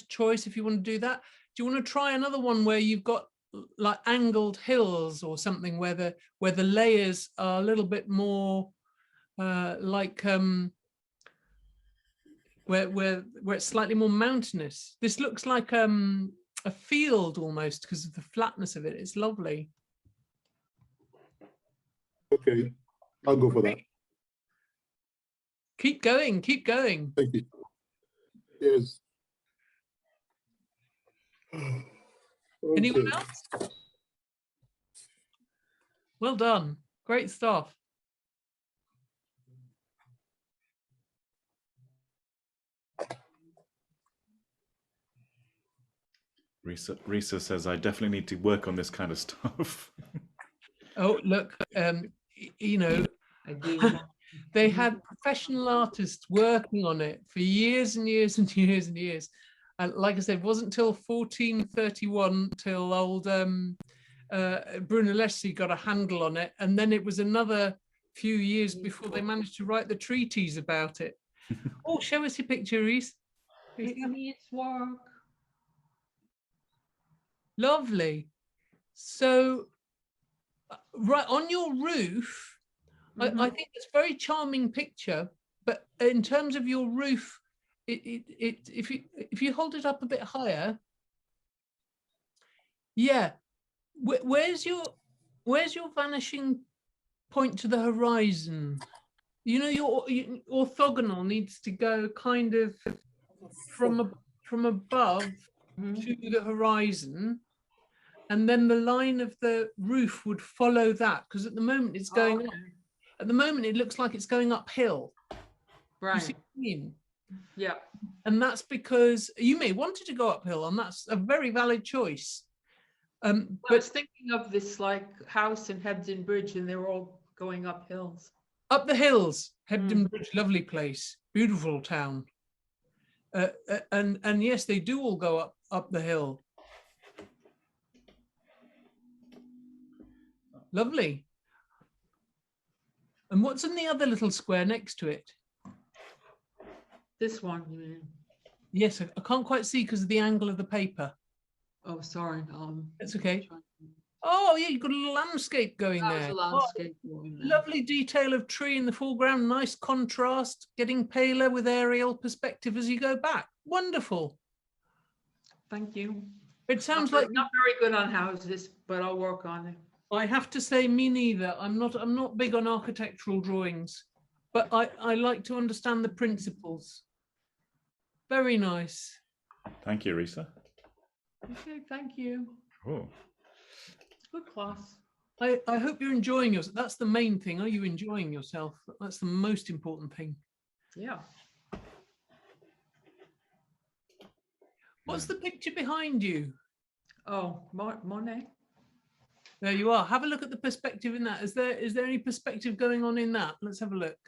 choice if you want to do that. Do you want to try another one where you've got like angled hills or something, where the layers are a little bit more like where it's slightly more mountainous? This looks like a field almost because of the flatness of it. It's lovely. Okay, I'll go for that. Keep going, keep going. Thank you. Yes. Anyone Okay. else? Well done. Great stuff. Risa says, I definitely need to work on this kind of stuff. Oh, look, you know, I do. they had professional artists working on it for years and years and years and years. And like I said, it wasn't until 1431 till old Brunelleschi got a handle on it. And then it was another few years before they managed to write the treatise about it. Oh, show us your picture, Reese. It needs work. Lovely. So, right on your roof, I think it's a very charming picture. But in terms of your roof, if you hold it up a bit higher, yeah. Where's your vanishing point to the horizon? You know, your orthogonal needs to go kind of from above to the horizon, and then the line of the roof would follow that, because at the moment it's going up. At the moment it looks like it's going uphill. Right. You see what I mean? Yeah. And that's because you may want it to go uphill, and that's a very valid choice. I was thinking of this like house in Hebden Bridge, and they're all going up hills. Up the hills, Hebden Bridge, lovely place, beautiful town. And yes, they do all go up the hill. Lovely. And what's in the other little square next to it? This one, you mean? Yes, I can't quite see because of the angle of the paper. Oh, sorry. It's okay. Oh, yeah, you've got a little landscape going there. There's a landscape going there. Lovely detail of tree in the foreground, nice contrast, getting paler with aerial perspective as you go back. Wonderful. Thank you. It sounds not like not very good on houses, but I'll work on it. I have to say, me neither. I'm not big on architectural drawings, but I like to understand the principles. Very nice. Thank you, Risa. Okay, thank you. Oh. Good class. I hope you're enjoying yourself. That's the main thing. Are you enjoying yourself? That's the most important thing. Yeah. What's the picture behind you? Oh, Monet. There you are. Have a look at the perspective in that. Is there any perspective going on in that? Let's have a look.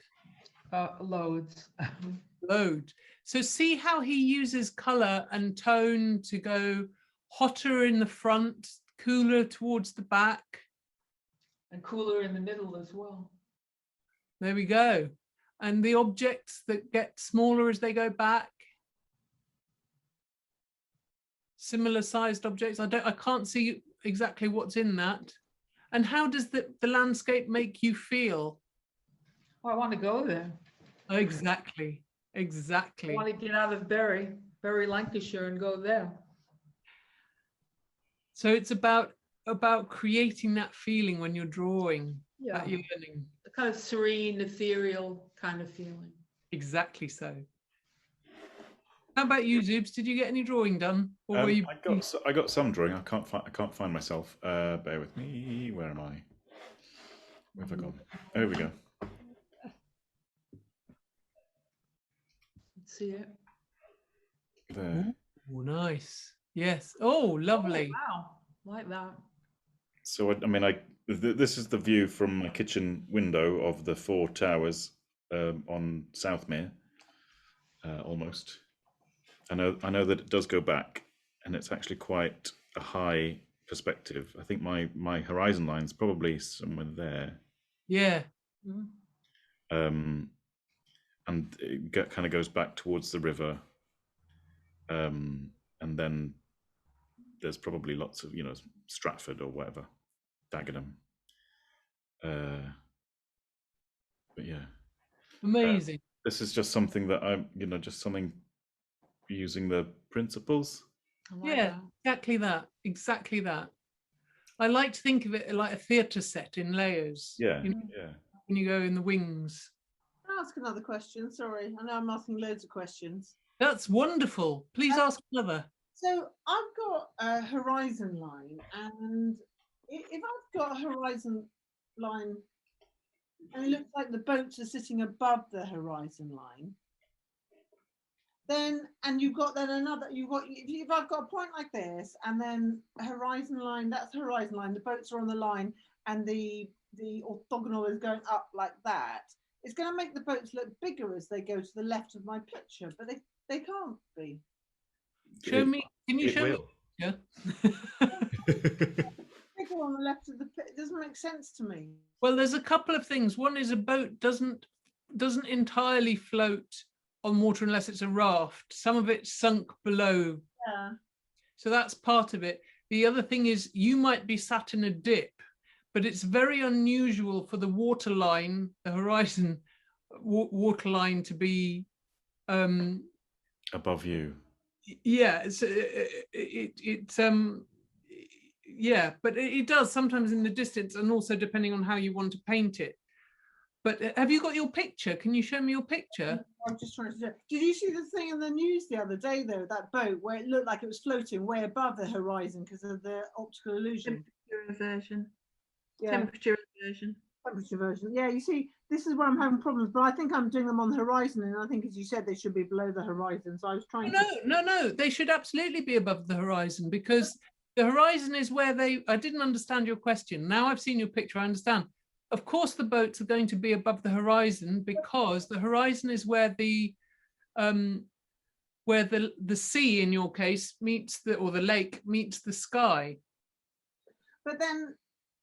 Loads. Loads. So see how he uses color and tone to go hotter in the front, cooler towards the back. And cooler in the middle as well. There we go. And the objects that get smaller as they go back. Similar sized objects. I can't see exactly what's in that. And how does the landscape make you feel? Well, I want to go there. Exactly. Exactly. I want to get out of Bury, Lancashire, and go there. So it's about creating that feeling when you're drawing, that you're learning. A kind of serene, ethereal kind of feeling. Exactly so. How about you, Zoobs? Did you get any drawing done? Or were you... I got some drawing. I can't find myself. Bear with me. Where am I? Where have I gone? There we go. Let's see it. There. Oh, nice. Yes. Oh, lovely. Oh, wow, like that. So this is the view from my kitchen window of the 4 towers on Southmere, almost. I know that it does go back, and it's actually quite a high perspective. I think my horizon line's probably somewhere there. Yeah. And it kind of goes back towards the river, and then there's probably lots of, Stratford or whatever, Dagenham. But yeah, amazing. This is just something that I'm, just something using the principles. Yeah, exactly that. Exactly that. I like to think of it like a theatre set in layers. Yeah, when you go in the wings. Can I ask another question? Sorry, I know I'm asking loads of questions. That's wonderful. Please ask another. So I've got a horizon line, and if I've got a horizon line and it looks like the boats are sitting above the horizon line, then, and you've got if I've got a point like this and then a horizon line, that's the horizon line, the boats are on the line and the the orthogonal is going up like that, it's going to make the boats look bigger as they go to the left of my picture, but they can't be. Show me. Can you show me? Yeah. Bigger on the left of the picture. It doesn't make sense to me. Well, there's a couple of things. One is a boat doesn't entirely float on water unless it's a raft. Some of it's sunk below. Yeah. So that's part of it. The other thing is you might be sat in a dip, but it's very unusual for the water line, the horizon water line, to be above you. Yeah, yeah, but it does sometimes in the distance, and also depending on how you want to paint it. But have you got your picture? Can you show me your picture? I'm just trying to do it. Did you see the thing in the news the other day, though, that boat where it looked like it was floating way above the horizon because of the optical illusion? Temperature inversion. Yeah. Temperature inversion. Temperature version. Yeah, you see, this is where I'm having problems, but I think I'm doing them on the horizon, and I think, as you said, they should be below the horizon. So I was trying No, they should absolutely be above the horizon, because the horizon is where I didn't understand your question. Now I've seen your picture, I understand. Of course, the boats are going to be above the horizon, because the horizon is where the sea, in your case, meets or the lake meets the sky. But then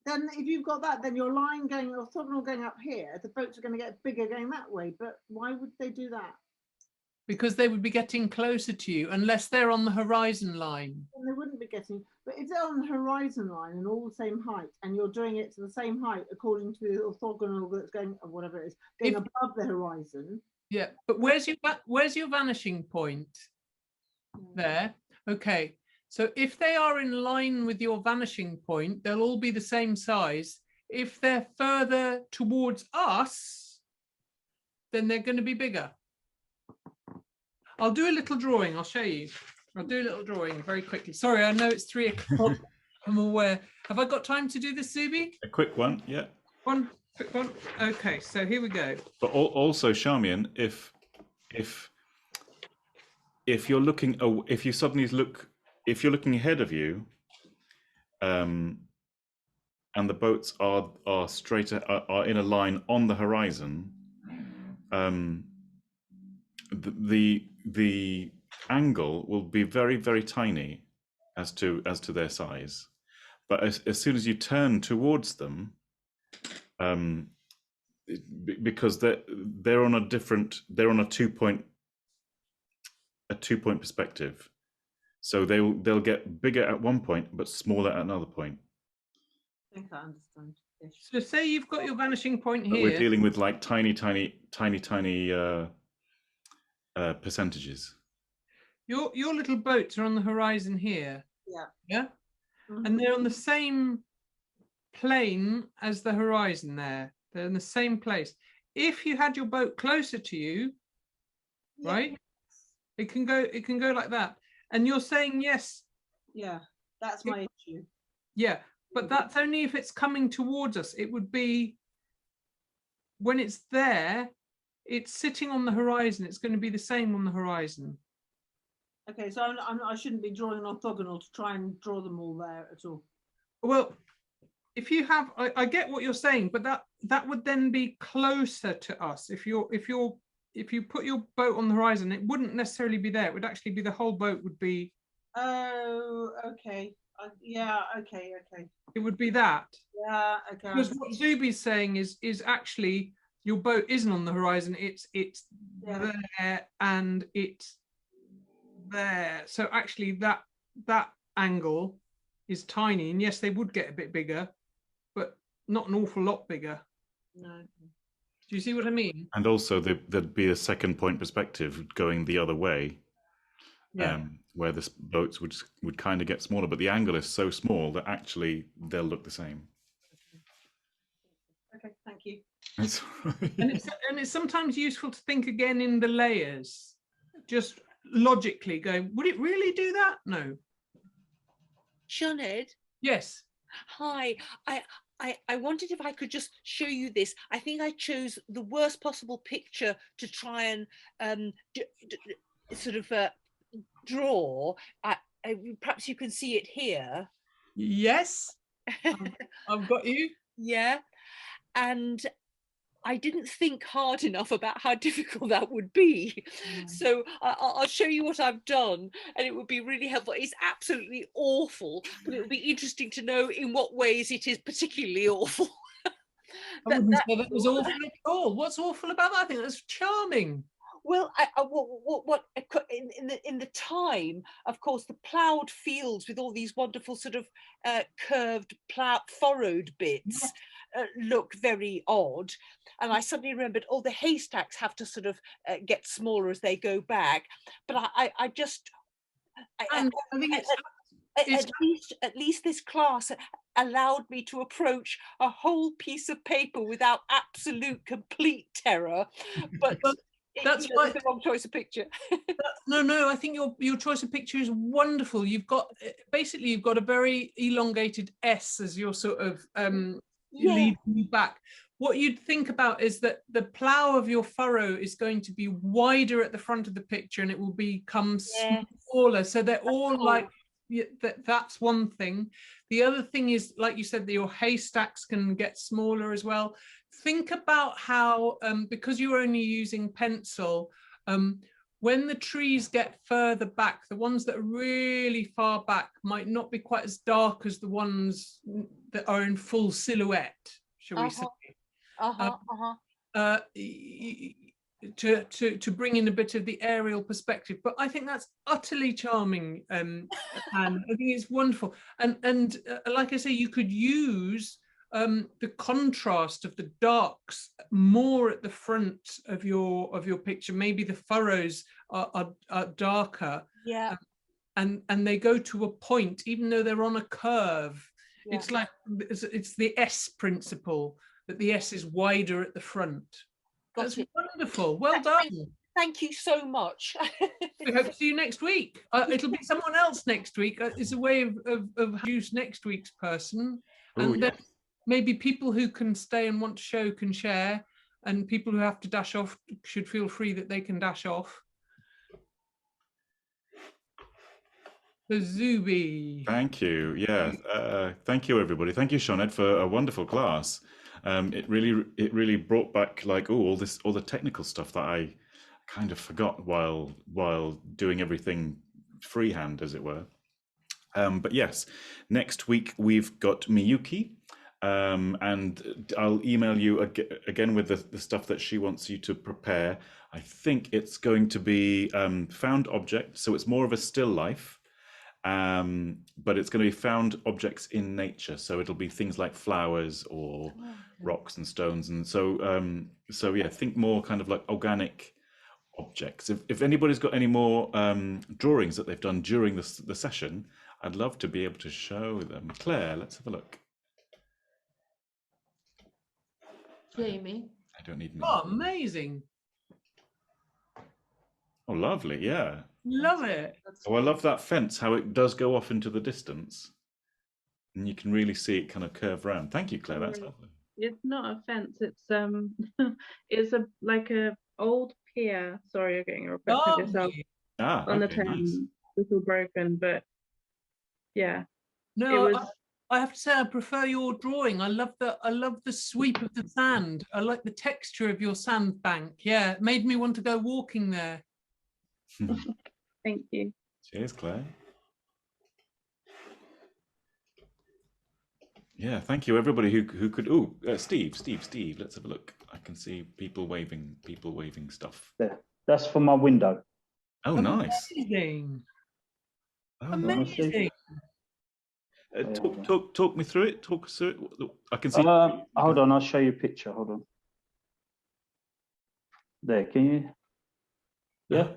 if you've got that, then your line going orthogonal going up here, the boats are going to get bigger going that way. But why would they do that? Because they would be getting closer to you, unless they're on the horizon line. And they wouldn't be getting, but if they're on the horizon line and all the same height, and you're doing it to the same height according to the orthogonal that's going, or whatever it is, going above the horizon. Yeah, but where's your vanishing point? There. Okay. So if they are in line with your vanishing point, they'll all be the same size. If they're further towards us, then they're going to be bigger. I'll do a little drawing. I'll show you. I'll do a little drawing very quickly. Sorry, I know it's 3 o'clock. I'm aware. Have I got time to do this, Zubi? A quick one, yeah. One quick one. Okay, so here we go. But also, Charmian, if you're looking, if you suddenly look, if you're looking ahead of you, and the boats are in a line on the horizon, the angle will be very, very tiny as to their size. But as soon as you turn towards them, because they're on a 2-point perspective, so they'll get bigger at one point but smaller at another point. I think I understand. So say you've got your vanishing point here. But we're dealing with like tiny percentages. Your little boats are on the horizon here. Yeah. Yeah. And they're on the same plane as the horizon there. They're in the same place. If you had your boat closer to you, right, it can go like that. And you're saying yes. Yeah, that's my issue. Yeah, but that's only if it's coming towards us. It would be when it's there, it's sitting on the horizon. It's going to be the same on the horizon. Okay, so I shouldn't be drawing an orthogonal to try and draw them all there at all. Well, if you have, I get what you're saying, but that would then be closer to us. If you put your boat on the horizon, it wouldn't necessarily be there. It would actually be the whole boat would be. Oh, okay. Yeah, okay. It would be that. Yeah, okay. Because what Zubi's saying is actually your boat isn't on the horizon. It's there and it's there. So actually that angle is tiny, and yes, they would get a bit bigger, but not an awful lot bigger. No. Do you see what I mean? And also there'd be a 2-point perspective going the other way, where the boats would kind of get smaller, but the angle is so small that actually they'll look the same. Okay, thank you. And it's sometimes useful to think again in the layers, just logically going, would it really do that? No. Sioned? Yes. Hi. I wondered if I could just show you this. I think I chose the worst possible picture to try and draw. Perhaps you can see it here. Yes. I've got you. Yeah. and I didn't think hard enough about how difficult that would be. So I'll show you what I've done, and it would be really helpful. It's absolutely awful, but it would be interesting to know in what ways it is particularly awful. I wouldn't say that was awful at all. What's awful about that? I think that's charming. Well, in the time, of course, the ploughed fields with all these wonderful sort of curved furrowed bits look very odd. And I suddenly remembered, oh, the haystacks have to sort of get smaller as they go back. But I just, I think at least this class allowed me to approach a whole piece of paper without absolute complete terror. But that's why the wrong choice of picture. No, I think your choice of picture is wonderful. You've got basically you've got a very elongated S as your sort of leading you back. What you'd think about is that the plough of your furrow is going to be wider at the front of the picture, and it will become smaller. So they're all like that's one thing. The other thing is, like you said, that your haystacks can get smaller as well. Think about how, because you're only using pencil, when the trees get further back, the ones that are really far back might not be quite as dark as the ones that are in full silhouette, shall we say. To bring in a bit of the aerial perspective, but I think that's utterly charming, and I think it's wonderful. And like I say, you could use the contrast of the darks more at the front of your picture. Maybe the furrows are darker, and they go to a point, even though they're on a curve. It's like it's the S principle, that the S is wider at the front. That's wonderful. Well done. Thank you so much. We hope to see you next week. It'll be someone else next week. It's a way of introduce next week's person. And then maybe people who can stay and want to show can share, and people who have to dash off should feel free that they can dash off. The Zuby. Thank you. Yeah. Thank you, everybody. Thank you, Sioned, for a wonderful class. It really brought back like all the technical stuff that I kind of forgot while doing everything freehand, as it were. But yes, next week we've got Miyuki, and I'll email you again with the stuff that she wants you to prepare. I think it's going to be found object, so it's more of a still life. But it's going to be found objects in nature, so it'll be things like flowers or rocks and stones, and so yeah, think more kind of like organic objects. If anybody's got any more drawings that they've done during the session, I'd love to be able to show them. Claire, let's have a look. Jamie. I don't need. Oh, amazing! Oh, lovely! Yeah. Love it. Oh, I love that fence, how it does go off into the distance. And you can really see it kind of curve around. Thank you, Claire, that's lovely. It's not a fence, it's it's like a old pier. Sorry, you're getting a reflection of yourself. On the Thames. Nice. Little broken, but yeah. No, I have to say I prefer your drawing. I love the sweep of the sand. I like the texture of your sandbank. Yeah, it made me want to go walking there. Thank you. Cheers, Claire. Yeah, thank you, everybody who could. Oh, Steve. Let's have a look. I can see people waving stuff. There. That's from my window. Oh, nice. Amazing. Oh, amazing. Talk me through it. Talk us through it. I can see. Hold on, I'll show you a picture. Hold on. There, can you? Yeah.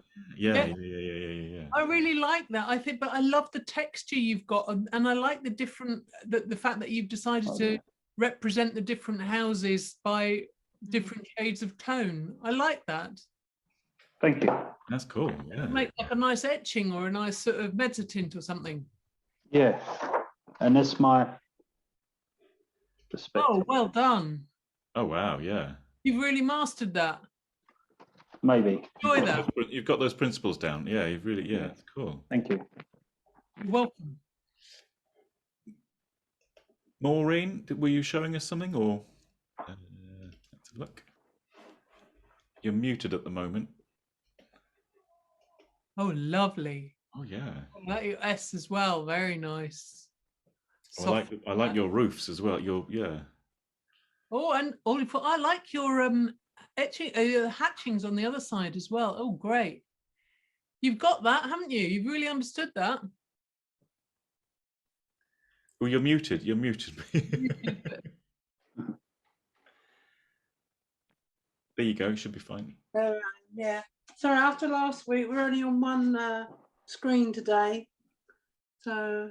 I really like that. I think, but I love the texture you've got, and I like the different the fact that you've decided to represent the different houses by different shades of tone. I like that. Thank you. That's cool. Yeah. Make like a nice etching or a nice sort of mezzotint or something. Yeah, and that's my perspective. Oh, well done. Oh wow, yeah. You've really mastered that. Maybe. Enjoy that. You've got those principles down. Yeah, you've really, it's cool. Thank you. You're welcome. Maureen, were you showing us something or? muted at the moment. Oh, lovely. Oh yeah. I like your S as well. Very nice. Oh, I like your roofs as well. Oh, and I like your hatchings on the other side as well. Oh, great. You've got that, haven't you? You've really understood that. Oh, you're muted. You're muted. There you go. It should be fine. Yeah. Sorry, after last week, we're only on one screen today. So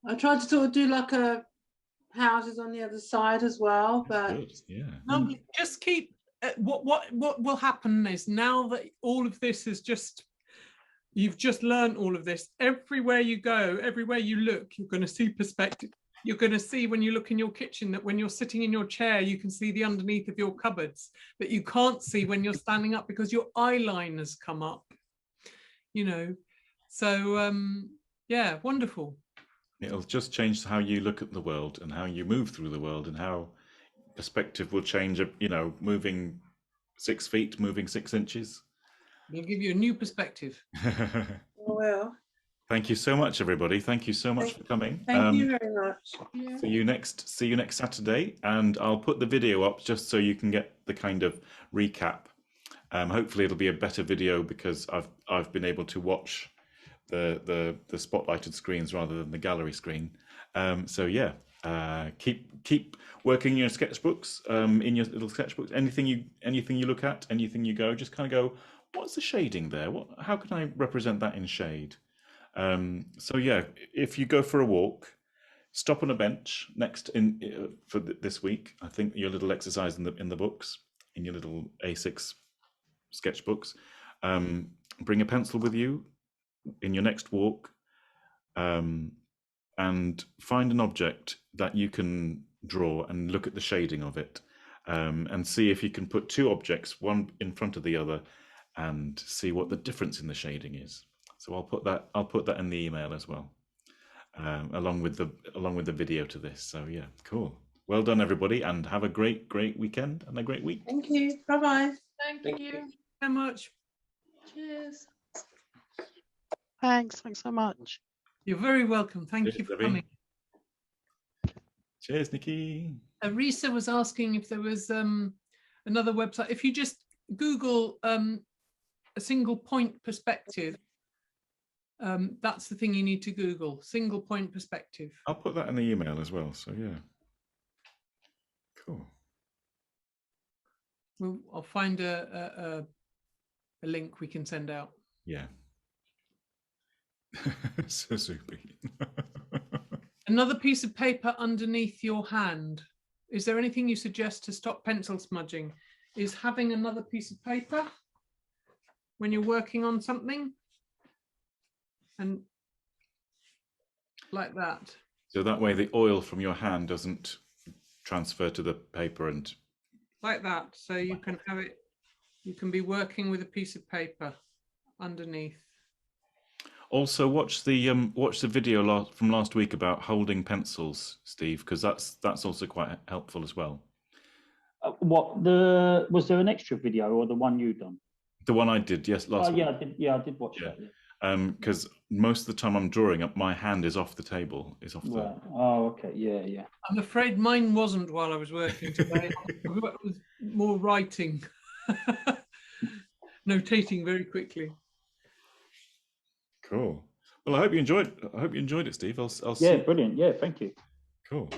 I tried to sort of do like a houses on the other side as well. But good. Yeah. No, just keep. What will happen is, now that all of this is you've just learned all of this, everywhere you go, everywhere you look, you're going to see perspective. You're going to see, when you look in your kitchen, that when you're sitting in your chair, you can see the underneath of your cupboards that you can't see when you're standing up because your eyeliner's come up, you know. So yeah, wonderful. It'll just change how you look at the world and how you move through the world, and how perspective will change, you know, moving 6 feet, moving 6 inches. It'll give you a new perspective. Well, thank you so much, everybody. Thank you so much for coming. Thank you very much. Yeah. See you next Saturday, and I'll put the video up just so you can get the kind of recap. Hopefully it'll be a better video because I've been able to watch the spotlighted screens rather than the gallery screen. So yeah, keep working your sketchbooks, in your little sketchbooks. Anything you look at, anything you go, just kind of go, what's the shading there? How can I represent that in shade? So yeah, if you go for a walk, stop on a bench for this week. I think your little exercise in the books, in your little A6 sketchbooks, bring a pencil with you in your next walk, and find an object that you can draw and look at the shading of it, and see if you can put two objects, one in front of the other, and see what the difference in the shading is. So I'll put that in the email as well, along with the video to this. So yeah, cool. Well done, everybody, and have a great weekend and a great week. Thank you. Bye bye. Thank you so much. Cheers. Thanks so much. You're very welcome. Thank you for coming. Cheers, Nikki. Risa was asking if there was another website. If you just Google a single point perspective, that's the thing you need to Google, single point perspective. I'll put that in the email as well. So yeah, cool. I'll find a link we can send out. Yeah. So super. Another piece of paper underneath your hand. Is there anything you suggest to stop pencil smudging? Is having another piece of paper when you're working on something, and like that. So that way the oil from your hand doesn't transfer to the paper, and like that. So you can have it, you can be working with a piece of paper underneath. Also, watch the video from last week about holding pencils, Steve, because that's also quite helpful as well. Was there an extra video or the one you done? The one I did, yes, last week. I did watch that. Yeah. Because most of the time I'm drawing up, my hand is off the table. Is off the. Right. Oh, okay. Yeah. I'm afraid mine wasn't while I was working today. It was more writing, notating very quickly. Cool. Well, I hope you enjoyed it, Steve. I'll see. Yeah, brilliant. Yeah, thank you. Cool.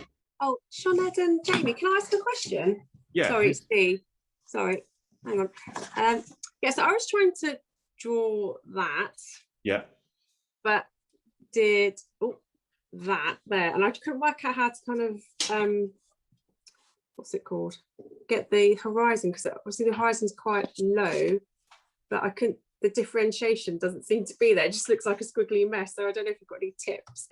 Oh, Sioned and Jamie, can I ask a question? Yeah. Sorry, Steve. Sorry. Hang on. Yes, I was trying to draw that. Yeah. But did that there, and I couldn't work out how to kind of what's it called? Get the horizon, because obviously the horizon's quite low, but I couldn't. The differentiation doesn't seem to be there. It just looks like a squiggly mess. So I don't know if you've got any tips.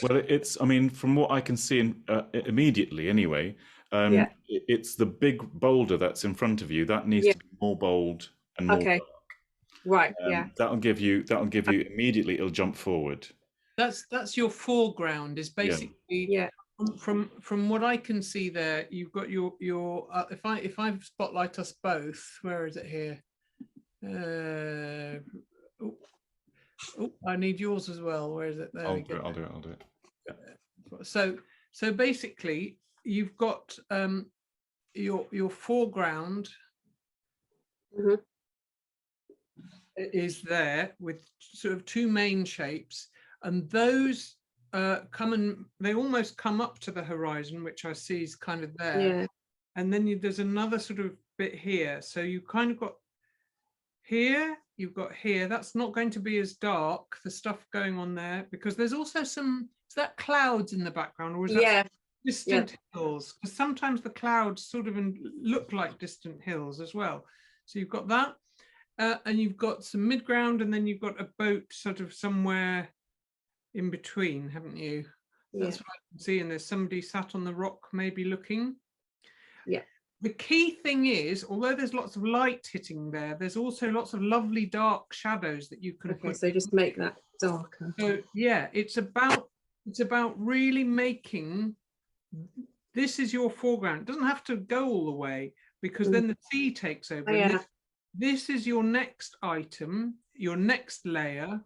Well, I mean, from what I can see immediately anyway, it's the big boulder that's in front of you that needs to be more bold and more dark. Right. Yeah. That'll give you immediately. It'll jump forward. That's your foreground. Is basically from what I can see there, you've got your if I spotlight us both, where is it here? I need yours as well. Where is it? There I'll we go. I'll do it. Yeah. So basically, you've got your foreground is there with sort of two main shapes, and those they almost come up to the horizon, which I see is kind of there. Yeah. And then there's another sort of bit here. So you kind of got here, you've got here. That's not going to be as dark, the stuff going on there, because there's also some, is that clouds in the background, or is that distant hills? Because sometimes the clouds sort of look like distant hills as well. So you've got that, and you've got some midground, and then you've got a boat sort of somewhere in between, haven't you? That's what I can see. And there's somebody sat on the rock, maybe looking. Yeah. The key thing is, although there's lots of light hitting there, there's also lots of lovely dark shadows that you can put. So just make that darker. So yeah, it's about really making, this is your foreground. It doesn't have to go all the way, because then the sea takes over. Oh, yeah. This is your next item, your next layer.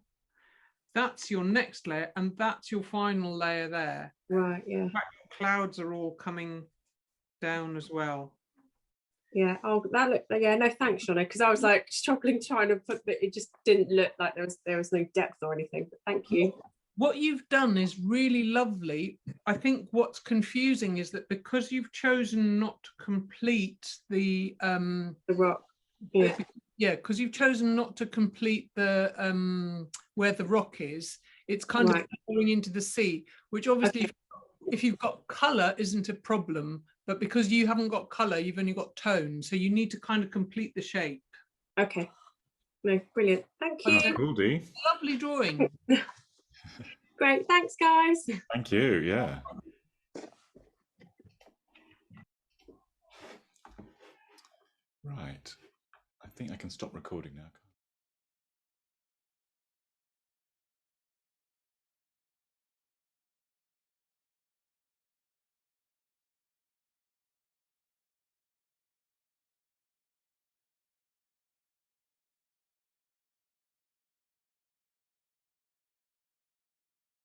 That's your next layer, and that's your final layer there. Right, yeah. In fact, clouds are all coming down as well. Yeah, oh, that looked, yeah, no, thanks, Shauna, because I was like struggling trying to put, but it just didn't look like there was no depth or anything, but thank you. What you've done is really lovely. I think what's confusing is that because you've chosen not to complete the rock, because you've chosen not to complete the where the rock is, it's kind of going into the sea, which obviously if you've got color isn't a problem, but because you haven't got color, you've only got tone, so you need to kind of complete the shape. Okay, no, brilliant, thank you. That's cool, Dee. Lovely drawing. Great, thanks guys. Thank you, yeah. Right, I think I can stop recording now.